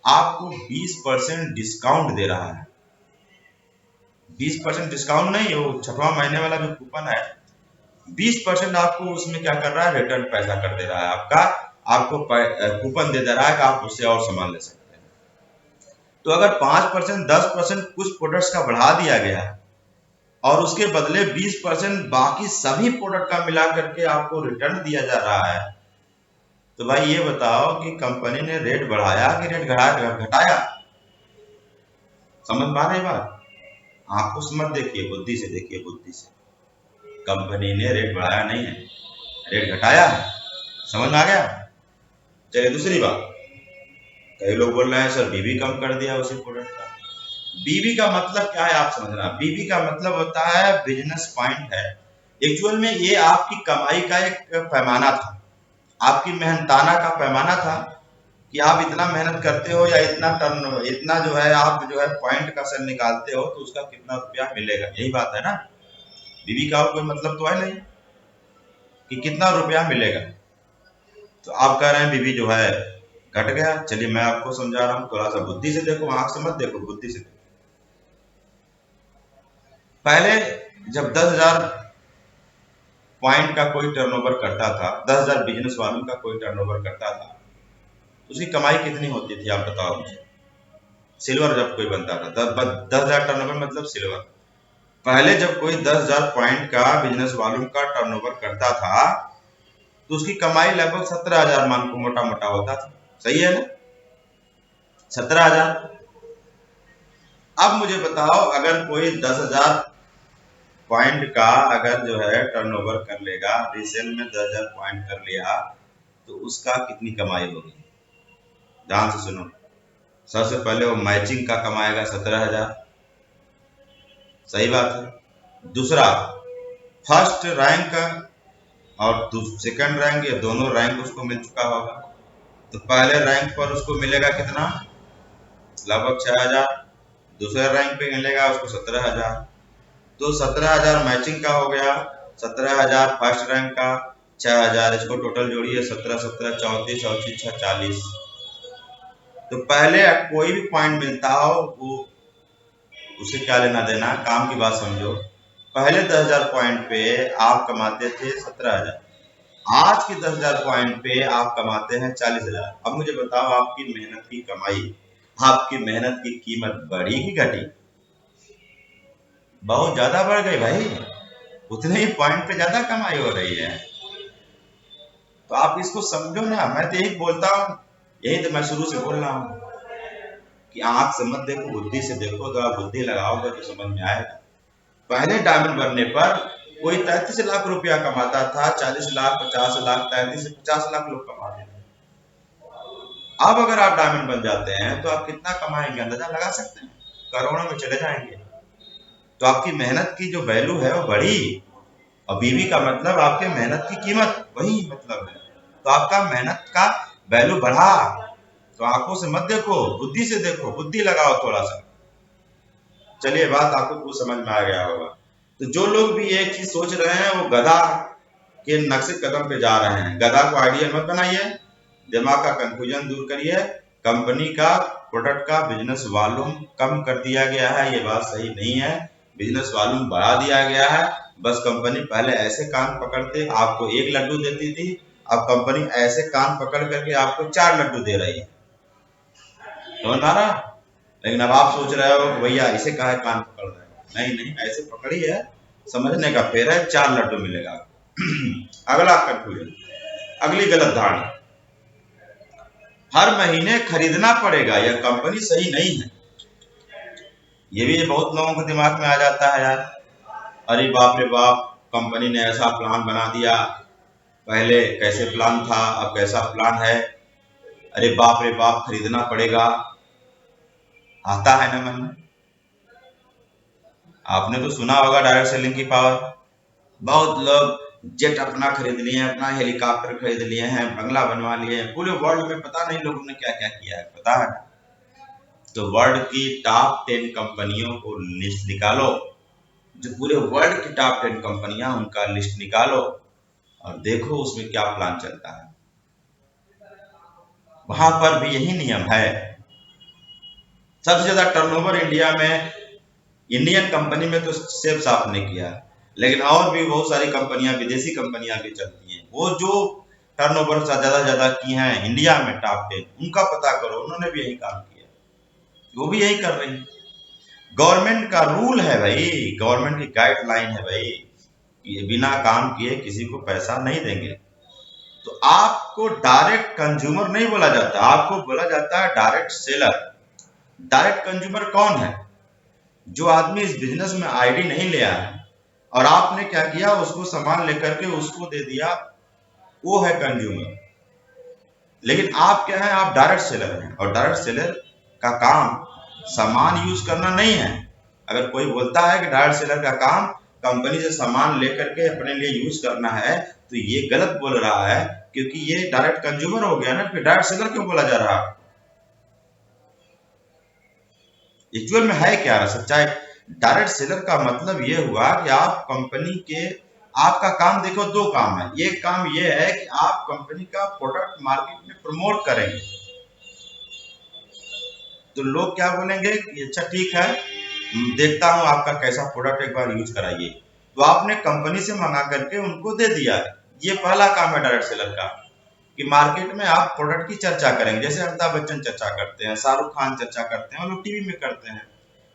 आपको 20% डिस्काउंट दे रहा है। 20% डिस्काउंट नहीं, वो 6वां महीने वाला जो कूपन है, 20% आपको उसमें क्या कर रहा है, रिटर्न पैसा कर दे रहा है आपका। आपको कूपन दे रहा है कि आप उससे और सामान ले सकते हैं। तो अगर 5% 10% कुछ प्रोडक्ट्स का बढ़ा दिया गया और उसके बदले 20% बाकी सभी प्रोडक्ट का मिला करके आपको रिटर्न दिया जा रहा है, तो भाई ये बताओ कि कंपनी ने रेट बढ़ाया कि रेट घटाया? समझ पा रहे बात? आंखों से मत देखिए, बुद्धि से देखिए, बुद्धि से। कंपनी ने रेट बढ़ाया नहीं है, रेट घटाया है। समझ में आ गया? चलिए दूसरी बात, कई लोग बोल रहे हैं सर बीबी कम कर दिया उसी प्रोडक्ट का। बीबी का मतलब क्या है आप समझना। बीबी का मतलब होता है बिजनेस पॉइंट है। एक्चुअल में ये आपकी कमाई का एक पैमाना था, आपकी मेहनताना का पैमाना था कि आप इतना मेहनत करते हो या इतना जो है आप जो है पॉइंट का सर निकालते हो तो उसका कितना रुपया मिलेगा, यही बात है ना। बीबी का कोई मतलब तो है नहीं कि कितना रुपया मिलेगा। तो आप कह रहे हैं बीबी जो है घट गया। चलिए मैं आपको समझा रहा हूँ, थोड़ा सा बुद्धि से देखो, आंख से मत देखो, बुद्धि से देखो। पहले जब 10,000 पॉइंट का कोई टर्नओवर करता था, 10,000 बिजनेस वालों का कोई टर्नओवर करता था, उसकी कमाई कितनी होती थी आप बताओ मुझे। सिल्वर जब कोई बनता था, 10,000 टर्नओवर मतलब सिल्वर। पहले जब कोई 10,000 पॉइंट का बिजनेस वॉल्यूम का टर्नओवर करता था तो उसकी कमाई लगभग 17,000 मान को मोटा मोटा होता था। सही है ना? 17,000। अब मुझे बताओ अगर कोई 10,000 पॉइंट का अगर जो है टर्नओवर कर लेगा, रीसेल में 10,000 पॉइंट कर लिया, तो उसका कितनी कमाई होगी? ध्यान से सुनो। सबसे पहले वो मैचिंग का कमाएगा 17,000। सही बात है। दूसरा, फर्स्ट रैंक और सेकंड रैंक, ये दोनों रैंक उसको मिल चुका होगा, तो पहले रैंक पर उसको मिलेगा कितना? लगभग 6,000। दूसरे रैंक पे मिलेगा उसको 17,000। तो 17,000 मैचिंग का हो गया, 17,000 फर्स्ट रैंक का, 6,000, इसको टोटल जोड़िए, 17 17 34 और 6 40। तो पहले कोई भी पॉइंट मिलता हो वो उसे क्या लेना देना, काम की बात समझो। पहले 10,000 पॉइंट पे आप कमाते थे 17,000, आज की 10,000 पॉइंट पे आप कमाते हैं 40,000। अब मुझे बताओ आपकी मेहनत की कमाई, आपकी मेहनत की कीमत बढ़ी कि घटी? बहुत ज्यादा बढ़ गई भाई, उतने ही पॉइंट पे ज्यादा कमाई हो रही है। तो आप इसको समझो ना। मैं तो यही बोलता हूँ, यही तो मैं शुरू से बोल रहा हूँ कि आंख से मत देखो, बुद्धि से देखो। तो आप बुद्धि लगाओगे तो समझ में आएगा। पहले डायमंड बनने पर कोई 33 लाख रुपया कमाता था, 40 लाख 50 लाख 33 से 50 लाख लोग कमाते थे। अब अगर आप डायमंड बन जाते हैं तो आप कितना कमाएंगे अंदाजा लगा सकते हैं? करोड़ों में चले जाएंगे। तो आपकी मेहनत की जो वैल्यू है वो बढ़ी, और बीवी का मतलब आपके मेहनत की कीमत, वही मतलब है। तो आपका मेहनत का वैल्यू बढ़ा। तो आंखों से मत देखो, बुद्धि से देखो, बुद्धि लगाओ थोड़ा सा। चलिए बात आपको कुछ समझ में आ गया होगा। तो जो लोग भी एक चीज सोच रहे हैं वो गधा के नक्शे कदम पे जा रहे हैं। गधा को आइडियल मत बनाइए, दिमाग का कंफ्यूजन दूर करिए। कंपनी का प्रोडक्ट का बिजनेस वॉल्यूम कम कर दिया गया है, ये बात सही नहीं है। बिजनेस वॉल्यूम बढ़ा दिया गया है। बस कंपनी पहले ऐसे कान पकड़ते आपको 1 लड्डू देती थी, अब कंपनी ऐसे कान पकड़ करके आपको 4 लड्डू दे रही है। समझ आ रहा? लेकिन अब आप सोच रहे हो कि भैया इसे काहे कान पकड़ रहे हो? नहीं नहीं, ऐसे पकड़ी है, समझने का फेर है, 4 लड्डू मिलेगा। अगला कंफ्यूजन, अगली गलत धारणा, हर महीने खरीदना पड़ेगा, यह कंपनी सही नहीं है। ये भी बहुत लोगों के दिमाग में आ जाता है यार। अरे बाप रे बाप, कंपनी ने ऐसा प्लान बना दिया, पहले कैसे प्लान था अब कैसा प्लान है, अरे बाप रे बाप खरीदना पड़ेगा। आता है ना मन में? आपने तो सुना होगा डायरेक्ट सेलिंग की पावर। बहुत लोग जेट अपना खरीद लिए हैं, अपना हेलीकॉप्टर खरीद लिए हैं, बंगला बनवा लिए हैं। पूरे वर्ल्ड में पता नहीं लोगों ने क्या क्या किया है, पता है? तो वर्ल्ड की टॉप 10 कंपनियों को लिस्ट निकालो, जो पूरे वर्ल्ड की टॉप 10 कंपनियां, उनका लिस्ट निकालो और देखो उसमें क्या प्लान चलता है। वहां पर भी यही नियम है। सबसे ज्यादा टर्नओवर इंडिया में, इंडियन कंपनी में तो सेफ साफ ने किया, लेकिन और भी बहुत सारी कंपनियां, विदेशी कंपनियां भी चलती हैं। वो जो टर्नओवर ज्यादा की हैं इंडिया में टॉप 10, उनका पता करो, उन्होंने भी यही काम किया, वो भी यही कर रही है। गवर्नमेंट का रूल है भाई, गवर्नमेंट की गाइडलाइन है भाई, ये बिना काम किए किसी को पैसा नहीं देंगे। तो आपको डायरेक्ट कंज्यूमर नहीं बोला जाता, आपको बोला जाता है डायरेक्ट सेलर। डायरेक्ट कंज्यूमर कौन है? जो आदमी इस बिजनेस में आईडी नहीं ले आया है और आपने क्या किया, उसको सामान लेकर के उसको दे दिया, वो है कंज्यूमर। लेकिन आप क्या है, आप डायरेक्ट सेलर हैं, और डायरेक्ट सेलर का काम सामान यूज करना नहीं है। अगर कोई बोलता है कि डायरेक्ट सेलर का काम कंपनी से सामान लेकर के अपने लिए यूज करना है, तो ये गलत बोल रहा है, क्योंकि ये डायरेक्ट कंज्यूमर हो गया ना, फिर डायरेक्ट सेलर क्यों बोला जा रहा है? एक्चुअल में है क्या सच्चाई? डायरेक्ट सेलर का मतलब ये हुआ कि आप कंपनी के, आपका काम देखो, दो काम है। एक काम ये है कि आप कंपनी का प्रोडक्ट मार्केट में प्रमोट करेंगे, तो लोग क्या बोलेंगे कि अच्छा ठीक है, देखता हूं आपका कैसा प्रोडक्ट, एक बार यूज कराइए, तो आपने कंपनी से मंगा करके उनको दे दिया। ये पहला काम है डायरेक्ट सेलर का, कि मार्केट में आप प्रोडक्ट की चर्चा करेंगे। जैसे अमिताभ बच्चन चर्चा करते हैं, शाहरुख खान चर्चा करते हैं, वो लोग टीवी में करते हैं।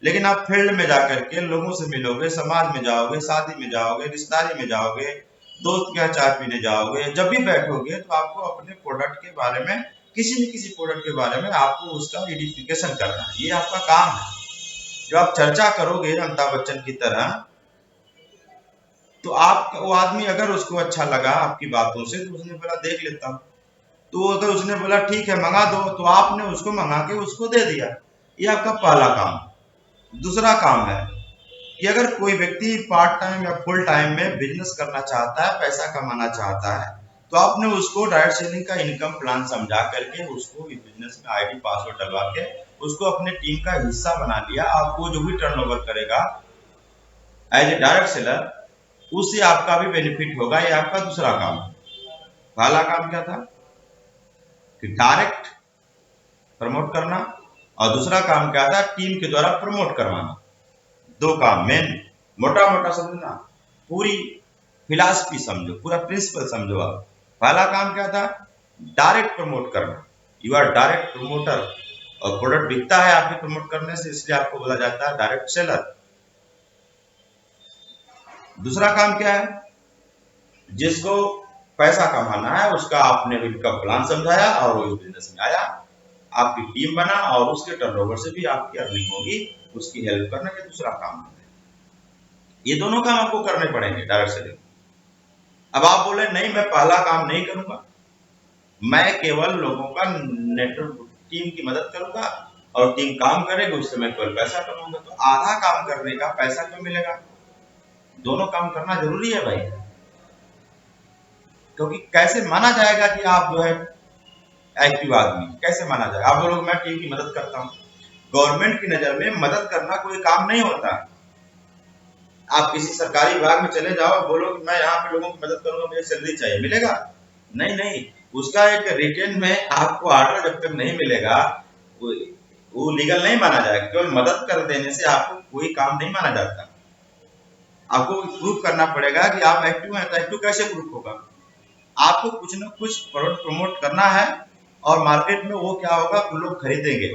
लेकिन आप फील्ड में जाकर के लोगों से मिलोगे, समाज में जाओगे, शादी में जाओगे, रिश्तेदारी में जाओगे, दोस्त के यहाँ चाय पीने जाओगे, जब भी बैठोगे तो आपको अपने प्रोडक्ट के बारे में, किसी न किसी प्रोडक्ट के बारे में आपको उसका आइडेंटिफिकेशन करना है, ये आपका काम है। जब आप चर्चा करोगे अमिताभ बच्चन की तरह, तो आप, वो आदमी अगर उसको अच्छा लगा आपकी बातों से, तो उसने बोला देख लेता हूं, तो अगर उसने बोला ठीक है मंगा दो, तो आपने उसको मंगा के उसको दे दिया। ये आपका पहला काम। दूसरा काम है कि अगर कोई व्यक्ति पार्ट टाइम या फुल टाइम में बिजनेस करना चाहता है, पैसा कमाना चाहता है, तो आपने उसको डायरेक्ट सेलिंग का इनकम प्लान समझा करके उसको इस बिजनेस में आईडी पासवर्ड डलवा के उसको अपने टीम का हिस्सा बना लिया। आपको जो भी टर्नओवर करेगा एज ए डायरेक्ट सेलर, उससे आपका भी बेनिफिट होगा। ये आपका दूसरा काम है। पहला काम क्या था कि डायरेक्ट प्रमोट करना, और दूसरा काम क्या था, टीम के द्वारा प्रमोट करवाना। दो काम मेन, मोटा मोटा समझना, पूरी फिलॉसफी समझो, पूरा प्रिंसिपल समझो। आप पहला काम क्या था, डायरेक्ट प्रमोट करना, यू आर डायरेक्ट प्रमोटर, और प्रोडक्ट बिकता है आपके प्रमोट करने से, इसलिए आपको बोला जाता है डायरेक्ट सेलर। दूसरा काम क्या है, जिसको पैसा कमाना है उसका आपने इनकम प्लान समझाया और वो इस बिजनेस में आया, आपकी टीम बना, और उसके टर्नओवर से भी आपकी अर्निंग होगी, उसकी हेल्प करना, ये दूसरा काम है। ये दोनों काम आपको करने पड़ेंगे डायरेक्ट सेलिंग। अब आप बोले नहीं मैं पहला काम नहीं करूंगा, मैं केवल लोगों का नेटवर्क, टीम की मदद करूंगा और टीम काम करेगी, उससे मैं केवल पैसा कमाऊंगा, तो आधा काम करने का पैसा क्यों मिलेगा? दोनों काम करना जरूरी है भाई, क्योंकि कैसे माना जाएगा कि आप जो है एक्टिव आदमी, कैसे माना जाएगा? आप बोलोगे मैं टीम की मदद करता हूँ। गवर्नमेंट की नजर में मदद करना कोई काम नहीं होता। आप किसी सरकारी विभाग में चले जाओ, बोलो कि मैं यहाँ पे लोगों की मदद करूंगा, मुझे सैलरी चाहिए, मिलेगा? नहीं नहीं, उसका एक रिटर्न में आपको ऑर्डर जब तक नहीं मिलेगा, वो लीगल नहीं माना जाएगा। केवल मदद कर देने से आपको कोई काम नहीं माना जाता। आपको प्रूफ करना पड़ेगा कि आप एक्टिव हैं। तो एक्टिव कैसे प्रूफ होगा? आपको कुछ न कुछ प्रोडक्ट प्रमोट करना है, और मार्केट में वो क्या होगा, लोग खरीदेंगे।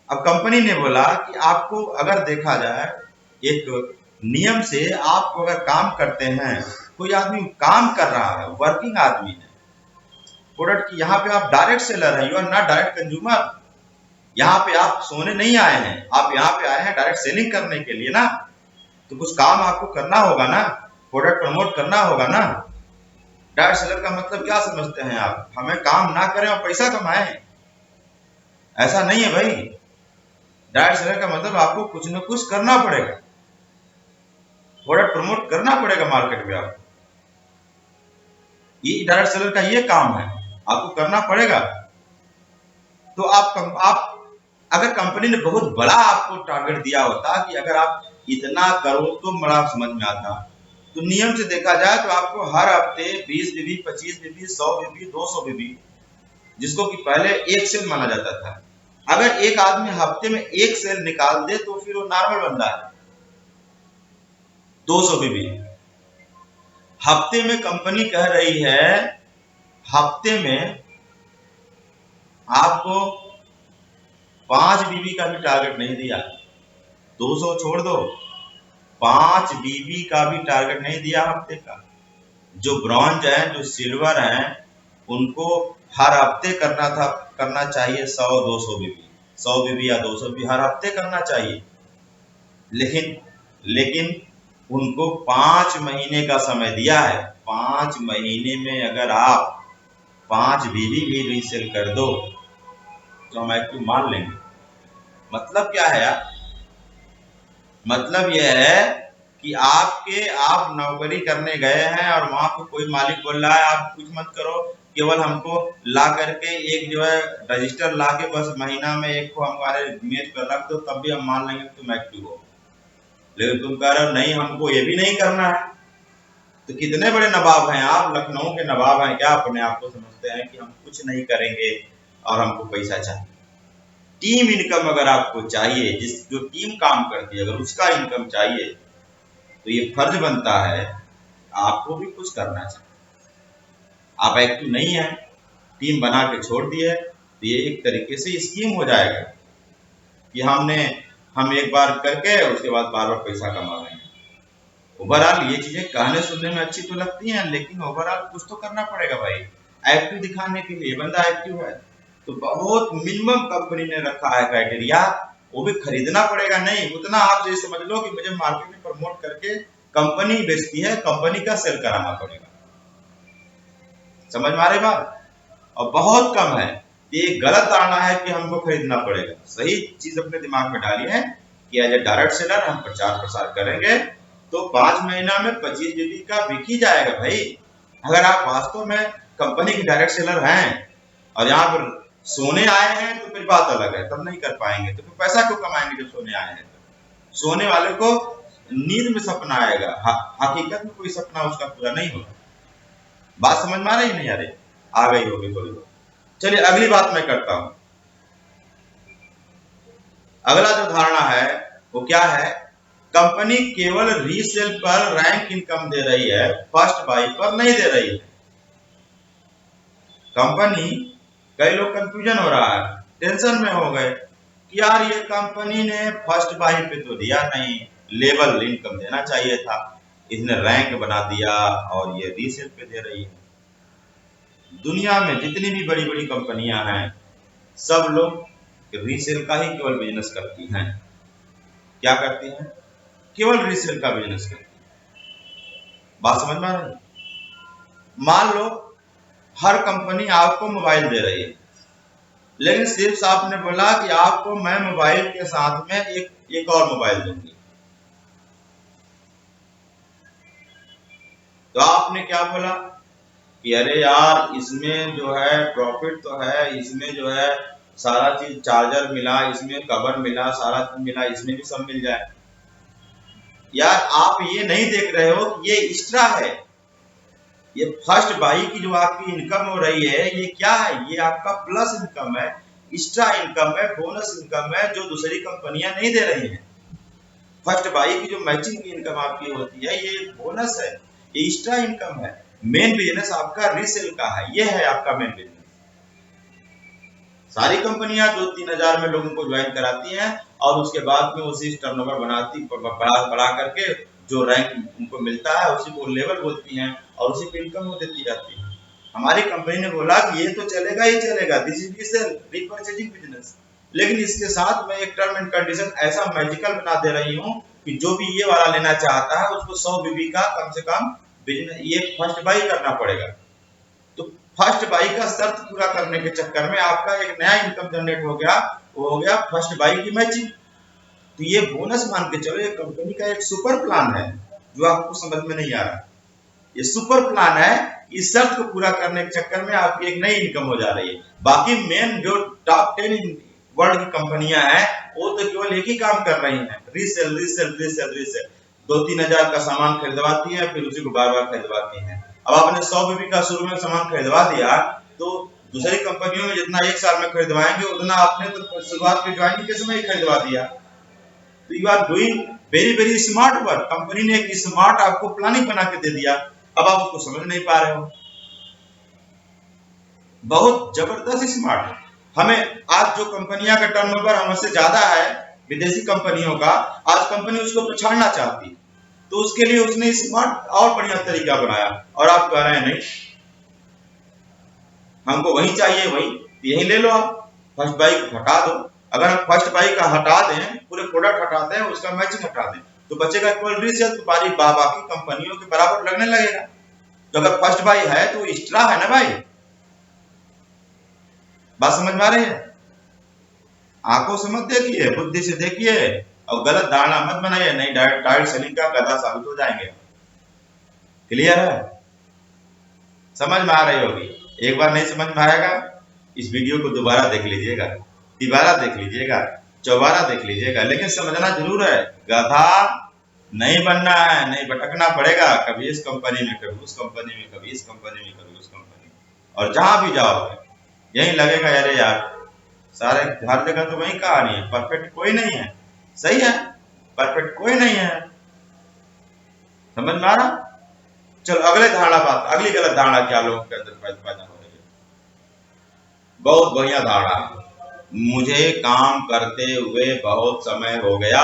अब कंपनी ने बोला कि आपको अगर देखा जाए एक नियम से, आप अगर काम करते हैं, कोई आदमी काम कर रहा है, वर्किंग आदमी है, प्रोडक्ट की, यहाँ पे आप डायरेक्ट सेलर है, you are not direct consumer. यहाँ पे आप सोने नहीं आए हैं, आप यहाँ पे आए हैं डायरेक्ट सेलिंग करने के लिए ना, तो कुछ काम आपको करना होगा ना, प्रोडक्ट प्रमोट करना होगा ना। डायरेक्ट सेलर का मतलब क्या समझते हैं आप? हमें काम ना करें और पैसा कमाएं? ऐसा नहीं है भाई। डायरेक्ट सेलर का मतलब आपको कुछ न कुछ करना पड़ेगा, प्रोडक्ट प्रमोट करना पड़ेगा मार्केट में आपको। ये डायरेक्ट सेलर का ये काम है, आपको करना पड़ेगा। तो आप अगर कंपनी ने बहुत बड़ा आपको टारगेट दिया होता कि अगर आप इतना करो तो बड़ा समझ में आता, तो नियम से देखा जाए तो आपको हर हफ्ते 20 बीबी, 25 बीबी, 100 बीबी, 200 बीबी, जिसको कि पहले एक सेल माना जाता था, अगर एक आदमी हफ्ते में एक सेल निकाल दे तो फिर वो नॉर्मल बंदा है। 200 बीबी हफ्ते में कंपनी कह रही है, हफ्ते में आपको 5 बीबी का भी टारगेट नहीं दिया, 200 छोड़ दो, 5 बीबी का भी टारगेट नहीं दिया हफ्ते का। जो ब्रॉन्ज है, जो सिल्वर है, उनको हर हफ्ते करना चाहिए 100-200 बीबी, 100 बीबी या 200 बीबी हर हफ्ते करना चाहिए। लेकिन उनको 5 महीने का समय दिया है। 5 महीने में अगर आप 5 बीबी भी रीसेल कर दो तो हम एक्टिव मान लेंगे। मतलब क्या है यार? मतलब यह है कि आप नौकरी करने गए हैं और वहां पे कोई मालिक बोल रहा है आप कुछ मत करो, केवल हमको ला करके एक जो है रजिस्टर ला के बस महीना में एक को हमारे मेज पर रख दो, तब भी हम मान लेंगे तुम एक्टिव हो। लेकिन तुम कह रहे हो नहीं, हमको ये भी नहीं करना है। तो कितने बड़े नवाब हैं आप, लखनऊ के नवाब हैं क्या? अपने आप को समझते हैं कि हम कुछ नहीं करेंगे और हमको पैसा चाहिए। टीम इनकम अगर आपको चाहिए, जो टीम काम करती है, अगर उसका इनकम चाहिए, तो ये फर्ज बनता है आपको भी कुछ करना चाहिए। आप एक्टिव नहीं है, टीम बना के छोड़ दिए, तो ये एक तरीके से स्कीम हो जाएगा कि हम एक बार करके उसके बाद बार बार पैसा कमा रहे हैं। ओवरऑल ये चीजें कहने सुनने में अच्छी तो लगती हैं, लेकिन ओवरऑल कुछ तो करना पड़ेगा भाई। एक्टिव दिखाने के लिए बंदा एक्टिव है तो बहुत मिनिमम कंपनी ने रखा है क्राइटेरिया, वो भी खरीदना पड़ेगा नहीं। उतना आप ये समझ लो कि मुझे मार्केट में प्रमोट करके कंपनी बेचती है, कंपनी का सेल कराना पड़ेगा। समझ में आ रही बात? और बहुत कम है। ये गलत धारणा है कि हमको खरीदना पड़ेगा। सही चीज अपने दिमाग में डाली है कि एज ए डायरेक्ट सेलर हम प्रचार प्रसार करेंगे तो 5 महीना में 25 बीबी का बिक ही जाएगा भाई। अगर आप वास्तव में कंपनी के डायरेक्ट सेलर हैं और यहाँ पर सोने आए हैं तो फिर बात अलग है, तब नहीं कर पाएंगे। तो फिर पैसा क्यों कमाएंगे जब सोने आए हैं? तो सोने वाले को नींद में सपना आएगा, हकीकत में कोई सपना उसका पूरा नहीं होगा। बात समझ में आ रही नहीं? आ रही? आ गई होगी थोड़ी बहुत। चलिए अगली बात मैं करता हूं। अगला जो धारणा है वो क्या है? कंपनी केवल रीसेल पर रैंक इनकम दे रही है, फर्स्ट बाई पर नहीं दे रही है। कंपनी, कई लोग कंफ्यूजन हो रहा है, टेंशन में हो गए कि यार ये कंपनी ने फर्स्ट बाई पे तो दिया नहीं, लेवल इनकम देना चाहिए था, इसने रैंक बना दिया और ये रीसेल पे दे रही है। दुनिया में जितनी भी बड़ी बड़ी कंपनियां हैं सब लोग रीसेल का ही केवल बिजनेस करती हैं। क्या करती हैं? केवल रीसेल का बिजनेस करती हैं। बात समझ में आ रही है? मान लो हर कंपनी आपको मोबाइल दे रही है, लेकिन सिर्फ साहब ने बोला कि आपको मैं मोबाइल के साथ में एक और मोबाइल दूंगी। तो आपने क्या बोला कि अरे यार इसमें जो है प्रॉफिट तो है, इसमें जो है सारा चीज, चार्जर मिला, इसमें कवर मिला, सारा चीज मिला, इसमें भी सब मिल जाए। यार आप ये नहीं देख रहे हो कि ये एक्स्ट्रा है। ये फर्स्ट बाई की जो आपकी इनकम हो रही है ये क्या है? ये आपका प्लस इनकम है, एक्स्ट्रा इनकम है, बोनस इनकम है जो दूसरी कंपनियां नहीं दे रही हैं। फर्स्ट बाई की जो मैचिंग की इनकम आपकी होती है ये बोनस है, ये एक्स्ट्रा इनकम है। मेन बिजनेस आपका रीसेल का है, ये है आपका मेन बिजनेस। सारी कंपनियां 2-3 हजार में लोगों को ज्वाइन कराती हैं और उसके बाद में उसी टर्नओवर बनाती, बढ़ा करके जो रैंक उनको मिलता है उसी को लेवल बोलती हैं और उसी पे इनकम वो देती जाती है। हमारी कंपनी ने बोला कि ये तो चलेगा ही चलेगा, दिस इज रीसेल, रीपरचेजिंग बिजनेस, लेकिन इसके साथ मैं एक टर्म एंड कंडीशन ऐसा मैजिकल बना दे रही हूँ कि जो भी ये वाला लेना चाहता है उसको 100 बीबी का कम से कम बिजनेस, ये फर्स्ट बाई करना पड़ेगा। तो फर्स्ट बाई का शर्त पूरा करने के चक्कर में आपका एक नया इनकम जनरेट हो गया, वो हो गया फर्स्ट बाई की मैचिंग। तो ये बोनस मान के चलो, ये कंपनी का एक सुपर प्लान है जो आपको समझ में नहीं आ रहा। ये सुपर प्लान है, इस शर्त को पूरा करने के चक्कर में आपकी एक नई इनकम हो जा रही है। बाकी मेन जो टॉप 10 वर्ल्ड की कंपनियां हैं वो तो केवल एक ही काम कर रही हैं, रीसेल रीसेल रीसेल रीसेल। 2-3 हजार का सामान खरीदवाती है, फिर उसी को बार बार खरीदवाती है। अब आपने 100 बीबी का शुरू में सामान खरीदवा दिया तो दूसरी कंपनियों में जितना एक साल में खरीदवाएंगे उतना आपने तो शुरुआत में ज्वाइनिंग के समय ही खरीदवा दिया। तो you are doing very very smart work. Company ने एक स्मार्ट आपको प्लानिंग बना के दे दिया, अब आप उसको समझ नहीं पा रहे हो। बहुत जबरदस्त स्मार्ट है। हमें आज जो कंपनियां का टर्नओवर हमसे ज्यादा है विदेशी कंपनियों का, आज कंपनी उसको पछाड़ना चाहती है, तो उसके लिए उसने स्मार्ट और बढ़िया तरीका बनाया, और आप कह रहे हैं नहीं हमको वही चाहिए, वही यही ले लो, आप फर्स्ट बाइक हटा दो। अगर हम फर्स्ट बाइक का हटा दें, पूरे प्रोडक्ट हटा दें, उसका मैचिंग हटा दें, तो बचेगा केवल रीसेल, तो बाकी कंपनियों के बराबर लगने लगेगा। तो अगर फर्स्ट बाई है तो एक्स्ट्रा है ना भाई, बात समझ में आ रही है? आंखों से मत देखिए, बुद्धि से देखिए, और गलत धारणा मत बनाइए, नहीं डायरेक्ट सेलिंग का गधा साबित हो जाएंगे। क्लियर है? समझ में आ रही होगी। एक बार नहीं समझ में आएगा, इस वीडियो को दोबारा देख लीजिएगा, तिबारा देख लीजिएगा, चौबारा देख लीजिएगा, लेकिन समझना जरूर है, गधा नहीं बनना है, नहीं भटकना पड़ेगा, कभी इस कंपनी में, कभी उस कंपनी में, कभी इस कंपनी में, कभी उस कंपनी में, और जहां भी जाओगे यही लगेगा अरे यार सारे हर जगह तो वही कहानी है, परफेक्ट कोई नहीं है। सही है, परफेक्ट कोई नहीं है। समझ में आ रहा? चलो अगली गलत धारणा क्या लोगों के अंदर पैदा हो रही है। बहुत बढ़िया धारणा, मुझे काम करते हुए बहुत समय हो गया,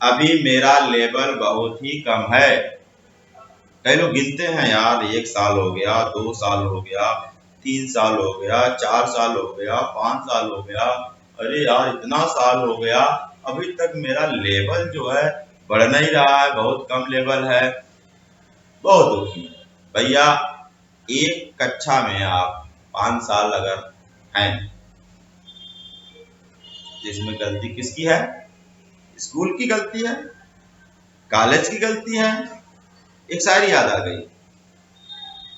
अभी मेरा लेवल बहुत ही कम है। कई लोग गिनते हैं यार, 1 साल हो गया, 2 साल हो गया, 3 साल हो गया, 4 साल हो गया, 5 साल हो गया, अरे यार इतना साल हो गया, अभी तक मेरा लेवल जो है बढ़ नहीं रहा है, बहुत कम लेवल है, बहुत दुखी है। भैया एक कक्षा में आप 5 साल अगर हैं, इसमें गलती किसकी है? स्कूल की गलती है, कॉलेज की गलती है। एक शायरी याद आ गई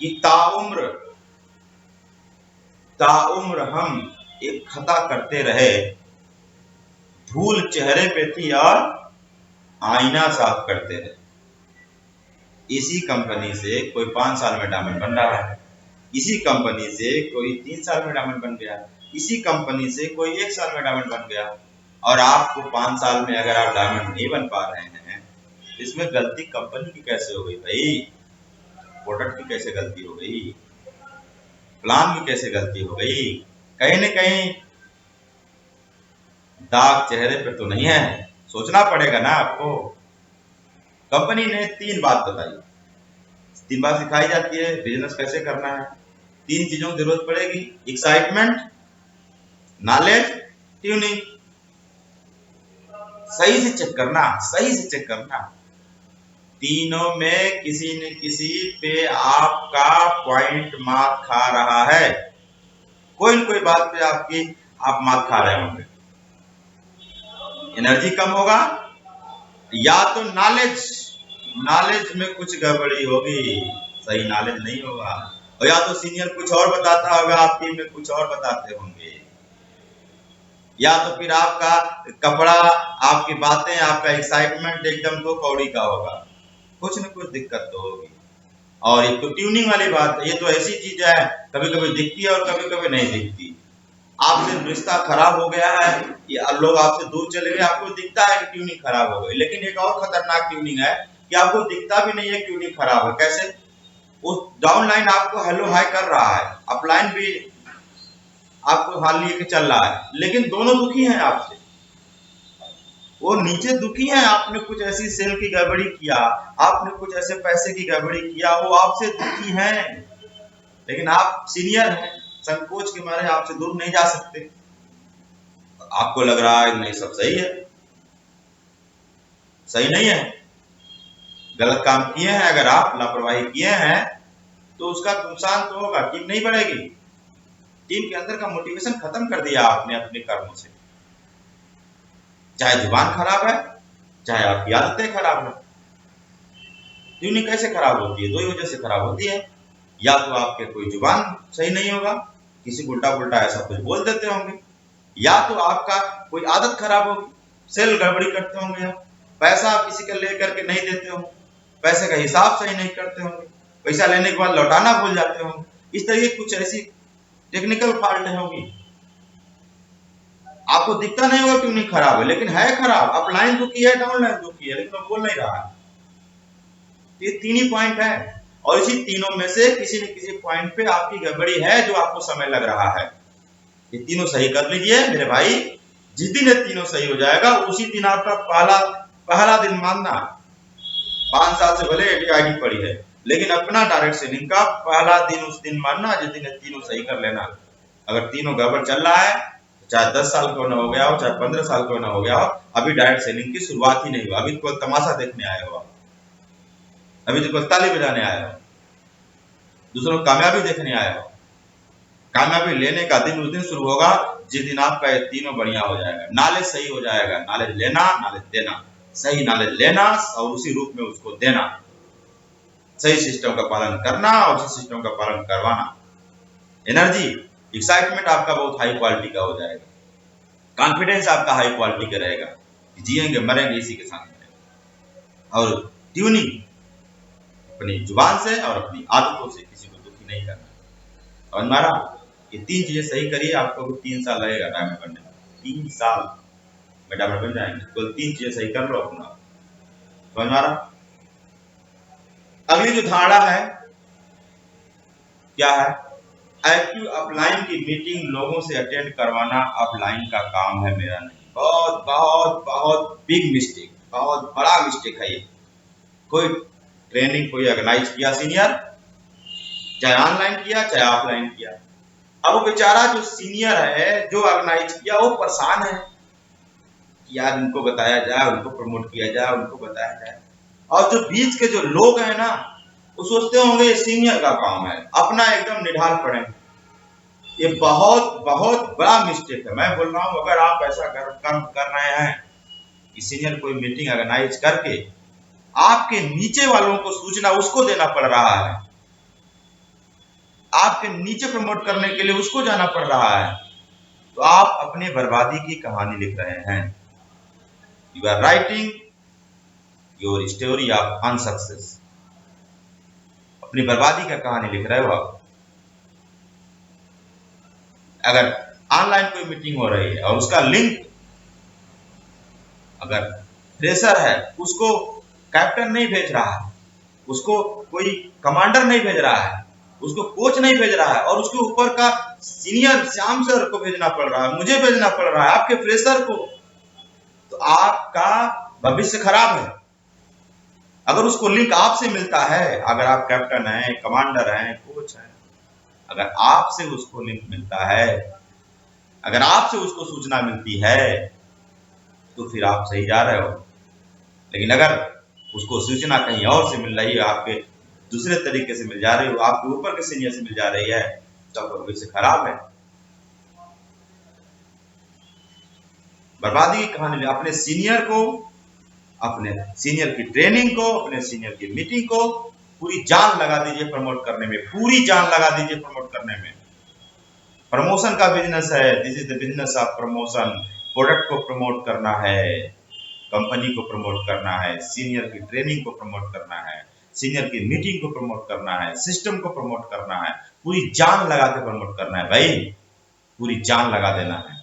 कि ताउम्र हम एक खता करते रहे, धूल चेहरे पे थी और आईना साफ करते रहे। इसी कंपनी से कोई 5 साल में डायमंड बन रहा है, इसी कंपनी से कोई 3 साल में डायमंड बन गया, इसी कंपनी से कोई 1 साल में डायमंड बन गया, और आपको 5 साल में अगर आप डायमंड नहीं बन पा रहे हैं, इसमें गलती कंपनी की कैसे हो गई भाई? प्रोडक्ट की कैसे गलती हो गई? प्लान की कैसे गलती हो गई? कहीं न कहीं दाग चेहरे पे तो नहीं है, सोचना पड़ेगा ना आपको। कंपनी ने 3 बात बताई, 3 बात सिखाई जाती है बिजनेस कैसे करना है। 3 चीजों की जरूरत पड़ेगी, एक्साइटमेंट, नॉलेज, ट्यूनिंग। सही से चेक करना, सही से चेक करना। तीनों में किसी न किसी पे आपका पॉइंट मार खा रहा है, कोई न कोई बात पे आप मार खा रहे होंगे। एनर्जी कम होगा, या तो नॉलेज में कुछ गड़बड़ी होगी, सही नॉलेज नहीं होगा, और या तो सीनियर कुछ और बताता होगा, आप टीम में कुछ और बताते होंगे, या तो फिर आपका कपड़ा, आपकी बातें, आपका एक्साइटमेंट एकदम 2 कौड़ी का होगा, कुछ न कुछ दिक्कत तो होगी। और एक तो ट्यूनिंग वाली बात है, ये तो ऐसी चीज है कभी कभी दिखती है और कभी कभी नहीं दिखती। आपसे रिश्ता खराब हो गया है या लोग आपसे दूर चले गए, आपको दिखता है कि ट्यूनिंग खराब हो गई, लेकिन एक और खतरनाक ट्यूनिंग है कि आपको दिखता भी नहीं है ट्यूनिंग खराब है। कैसे? उस डाउनलाइन आपको हेलो हाई कर रहा है, अपलाइन भी आपको हाल लेके चल रहा है, लेकिन दोनों दुखी हैं आपसे। वो नीचे दुखी हैं, आपने कुछ ऐसी सेल की गड़बड़ी किया, आपने कुछ ऐसे पैसे की गड़बड़ी किया, वो आपसे दुखी हैं, लेकिन आप सीनियर हैं, संकोच के मारे आपसे दूर नहीं जा सकते। आपको लग रहा है नहीं सब सही है, सही नहीं है, गलत काम किए हैं, अगर आप लापरवाही किए हैं तो उसका नुकसान तो होगा, टीम नहीं बढ़ेगी। टीम के अंदर का मोटिवेशन खत्म कर दिया आपने अपने कर्मों से, चाहे जुबान खराब है, चाहे आपकी आदतें खराब है। ट्यूनिंग कैसे खराब होती है? 2 ही वजह से खराब होती है, या तो आपके कोई जुबान सही नहीं होगा, किसी को उल्टा पुल्टा ऐसा कुछ बोल देते होंगे, या तो आपका कोई आदत खराब होगी, सेल गड़बड़ी करते होंगे, आप पैसा आप किसी का लेकर के नहीं देते होंगे, पैसे का हिसाब सही नहीं करते होंगे, पैसा लेने के बाद लौटाना भूल जाते होंगे, इस तरह की कुछ ऐसी टेक्निकल फॉल्ट होगी। आपको दिखता नहीं होगा ट्यूनिंग खराब है, लेकिन है खराब, अपलाइन दुखी है, डाउनलाइन दुखी है, लेकिन वो बोल नहीं रहा है। ये 3 ही पॉइंट है। और इसी तीनों में से किसी न किसी पॉइंट पे आपकी गड़बड़ी है जो आपको समय लग रहा है। ये तीनों सही कर लीजिए मेरे भाई। जिस दिन ये तीनों सही हो जाएगा उसी दिन आपका पहला दिन मानना। 5 साल से भले आईडी पड़ी है, लेकिन अपना डायरेक्ट सेलिंग का पहला दिन उस दिन मानना जिस दिन ये तीनों सही कर लेना। अगर तीनों गड़बड़ चल रहा है, चाहे 10 साल क्यों ना हो गया हो, चाहे 15 साल क्यों ना हो गया हो, अभी डायरेक्ट सेलिंग की शुरुआत ही नहीं हुआ। अभी तो तमाशा देखने आए हो, अभी तो ताली बजाने आए हो, दूसरों को कामयाबी देखने आए हो। कामयाबी लेने का दिन उस दिन शुरू होगा जिस दिन आपका ये तीनों बढ़िया हो जाएगा। नॉलेज सही हो जाएगा, नॉलेज लेना, नॉलेज देना, सही नॉलेज लेना और उसी रूप में उसको देना, सही सिस्टम का पालन करना और उसी सिस्टम का पालन करवाना। एनर्जी, एक्साइटमेंट आपका बहुत हाई क्वालिटी का हो जाएगा, कॉन्फिडेंस आपका हाई क्वालिटी का रहेगा, जिएंगे मरेंगे इसी के साथ में। और ट्यूनिंग अपनी जुबान से और अपनी आदतों से किसी को दुखी नहीं करना। और हमारा ये 3 चीजें सही करिए, आपको भी 3 साल लगेगा डायमंड बनने में। 3 साल में डायमंड बन जाएंगे। तो 3 चीजें सही कर लो अपना। तो हमारा अगली जो धारणा है क्या है? एक्टिव अपलाइन की मीटिंग लोगों से अटेंड करवाना अपलाइन का काम है, मेरा नहीं। बहुत बहुत बहुत बिग मिस्टेक, बहुत बड़ा मिस्टेक है ये। कोई ट्रेनिंग कोई ऑर्गेनाइज किया सीनियर, चाहे ऑनलाइन किया चाहे ऑफलाइन किया, अब वो बेचारा जो सीनियर है जो ऑर्गेनाइज किया वो परेशान है कि यार उनको बताया जाए, उनको प्रमोट किया जाए, उनको बताया जाए। और जो बीच के जो लोग हैं ना वो सोचते होंगे ये सीनियर का काम है, अपना एकदम निढाल पड़े। ये बहुत बहुत बड़ा मिस्टेक है। मैं बोल रहा हूं अगर आप ऐसा काम कर रहे हैं कि सीनियर कोई मीटिंग ऑर्गेनाइज करके आपके नीचे वालों को सूचना उसको देना पड़ रहा है, आपके नीचे प्रमोट करने के लिए उसको जाना पड़ रहा है, तो आप अपनी बर्बादी की कहानी लिख रहे हैं। You are writing your story of unsuccess. अपनी बर्बादी का कहानी लिख रहे हो आप। अगर ऑनलाइन कोई मीटिंग हो रही है और उसका लिंक अगर फ्रेशर है उसको कैप्टन नहीं भेज रहा है, उसको कोई कमांडर नहीं भेज रहा है, उसको कोच नहीं भेज रहा है, और उसके ऊपर का सीनियर श्याम सर को भेजना पड़ रहा है, मुझे भेजना पड़ रहा है, आपके फ्रेशर को, तो आपका भविष्य खराब है। अगर उसको लिंक आपसे मिलता है, अगर आप कैप्टन हैं, कमांडर हैं, कोच हैं, अगर आपसे उसको लिंक मिलता है, अगर आपसे उसको सूचना मिलती है, तो फिर आप सही जा रहे हो। लेकिन अगर उसको सूचना कहीं और से मिल रही है, आपके दूसरे तरीके से मिल जा रही है, आपके ऊपर के सीनियर से मिल जा रही है, तो आपका भविष्य खराब है। बर्बादी की कहानी। अपने सीनियर को, अपने सीनियर की ट्रेनिंग को, अपने सीनियर की मीटिंग को पूरी जान लगा दीजिए प्रमोट करने में, पूरी जान लगा दीजिए प्रमोट करने में। प्रमोशन का बिजनेस है, this is the business of promotion. Product को प्रमोट करना है, कंपनी को प्रमोट करना है, सीनियर की ट्रेनिंग को प्रमोट करना है, सीनियर की मीटिंग को प्रमोट करना है, सिस्टम को प्रमोट करना है, पूरी जान लगा के प्रमोट करना है भाई, पूरी जान लगा देना है।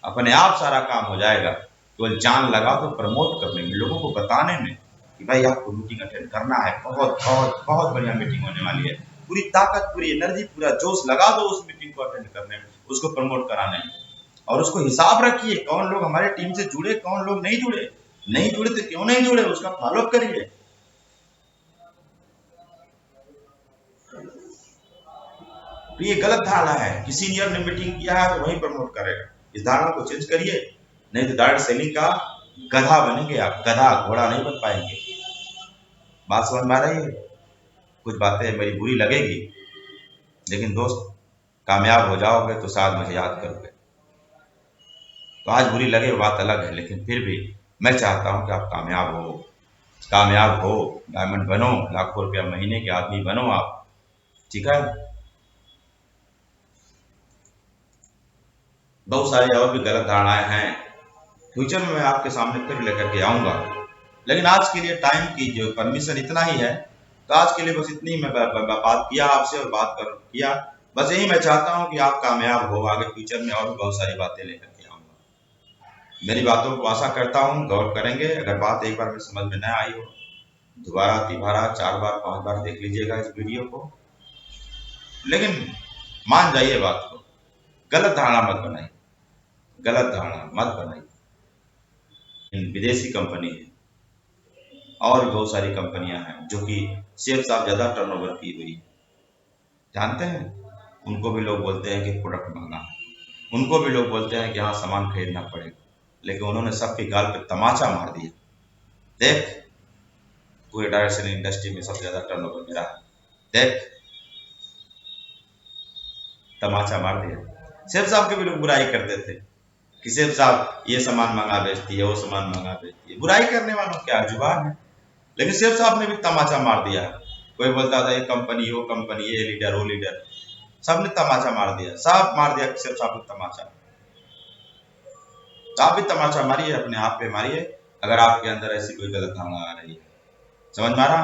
अपने आप सारा काम हो जाएगा, केवल जान लगा तो प्रमोट करने में, लोगों को बताने में कि भाई आपको मीटिंग अटेंड करना है, बहुत बहुत बहुत बढ़िया मीटिंग होने वाली है, पूरी ताकत, पूरी एनर्जी, पूरा जोश लगा दो उस मीटिंग को अटेंड करने में, उसको प्रमोट कराने में। और उसको हिसाब रखिए कौन लोग हमारे टीम से जुड़े, कौन लोग नहीं जुड़े, नहीं जुड़े तो क्यों नहीं जुड़े, उसका फॉलोअप करिए। तो ये गलत धारणा है कि सीनियर ने मीटिंग किया है तो वही प्रमोट करेगा। इस धारणा को चेंज करिए, नहीं तो डायरेक्ट सेलिंग का गधा बनेंगे आप, गधा, घोड़ा नहीं बन पाएंगे। बात समझ में आ रही है? कुछ बातें मेरी बुरी लगेगी, लेकिन दोस्त कामयाब हो जाओगे तो शायद मुझे याद करोगे। तो आज बुरी लगे बात अलग है, लेकिन फिर भी मैं चाहता हूं कि आप कामयाब हो, कामयाब हो, डायमंड बनो, लाखों रुपया महीने के आदमी बनो आप, ठीक है? बहुत सारी और भी गलत धारणाएं हैं, फ्यूचर में मैं आपके सामने फिर लेकर के आऊंगा, लेकिन आज के लिए टाइम की जो परमिशन इतना ही है। तो आज के लिए बस इतनी मैं बात किया आपसे और बात किया, बस यही मैं चाहता हूं कि आप कामयाब हो। आगे फ्यूचर में और भी बहुत सारी बातें लेकर के आऊंगा। मेरी बातों को आशा करता हूं गौर करेंगे। अगर बात एक बार में समझ में न आई हो, दोबारा, तिबारा, 4 बार, 5 बार देख लीजिएगा इस वीडियो को, लेकिन मान जाइए बात को, गलत धारणा मत बनाइए, गलत धारणा मत बनाइए। इन विदेशी कंपनी है और भी बहुत सारी कंपनियां हैं जो कि शेख साहब ज्यादा टर्नओवर की हुई है, जानते हैं। उनको भी लोग बोलते हैं कि प्रोडक्ट महंगा है, उनको भी लोग बोलते हैं कि हाँ सामान खरीदना पड़ेगा, लेकिन उन्होंने सबके गाल पे तमाचा मार दिया। देख, पूरे डायरेक्शन इंडस्ट्री में सबसे ज्यादा टर्नओवर मेरा है, देख तमाचा मार दिया। शेख साहब के भी लोग बुराई करते थे कि शेख साहब ये सामान महंगा बेचती है, वो सामान महंगा बेचती है। बुराई करने वालों क्या जुबान है, लेकिन शेख साहब ने भी तमाचा मार दिया। कोई बोलता था ये कंपनी, वो कंपनी, ये लीडर, वो लीडर, सबने तमाचा मार दिया, सब मार दिया शेख साहब ने तमाचा। तो आप भी तमाचा मारिए, अपने आप पे मारिए, अगर आपके अंदर ऐसी कोई गलत धारणा आ रही है। समझ में आ रहा?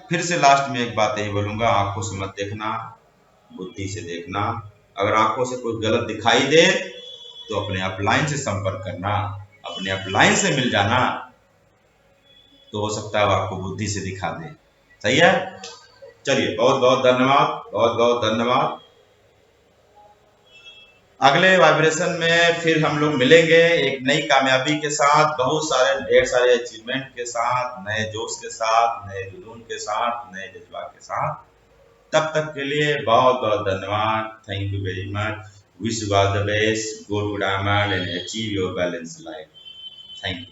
फिर से लास्ट में एक बात यही बोलूंगा, आंखों से मत देखना, बुद्धि से देखना। अगर आंखों से कोई गलत दिखाई दे तो अपने अपलाइन से संपर्क करना, अपने अपलाइन से मिल जाना, तो हो सकता है वो आपको बुद्धि से दिखा दे। सही है? चलिए, बहुत बहुत धन्यवाद, बहुत बहुत धन्यवाद। अगले वाइब्रेशन में फिर हम लोग मिलेंगे एक नई कामयाबी के साथ, बहुत सारे ढेर सारे अचीवमेंट के साथ, नए जोश के साथ, नए जुनून के साथ, नए जज्बा के साथ। तब तक के लिए बहुत बहुत धन्यवाद। Thank you very much. Wish you all the best, go to diamond and achieve your balance life. Thank you.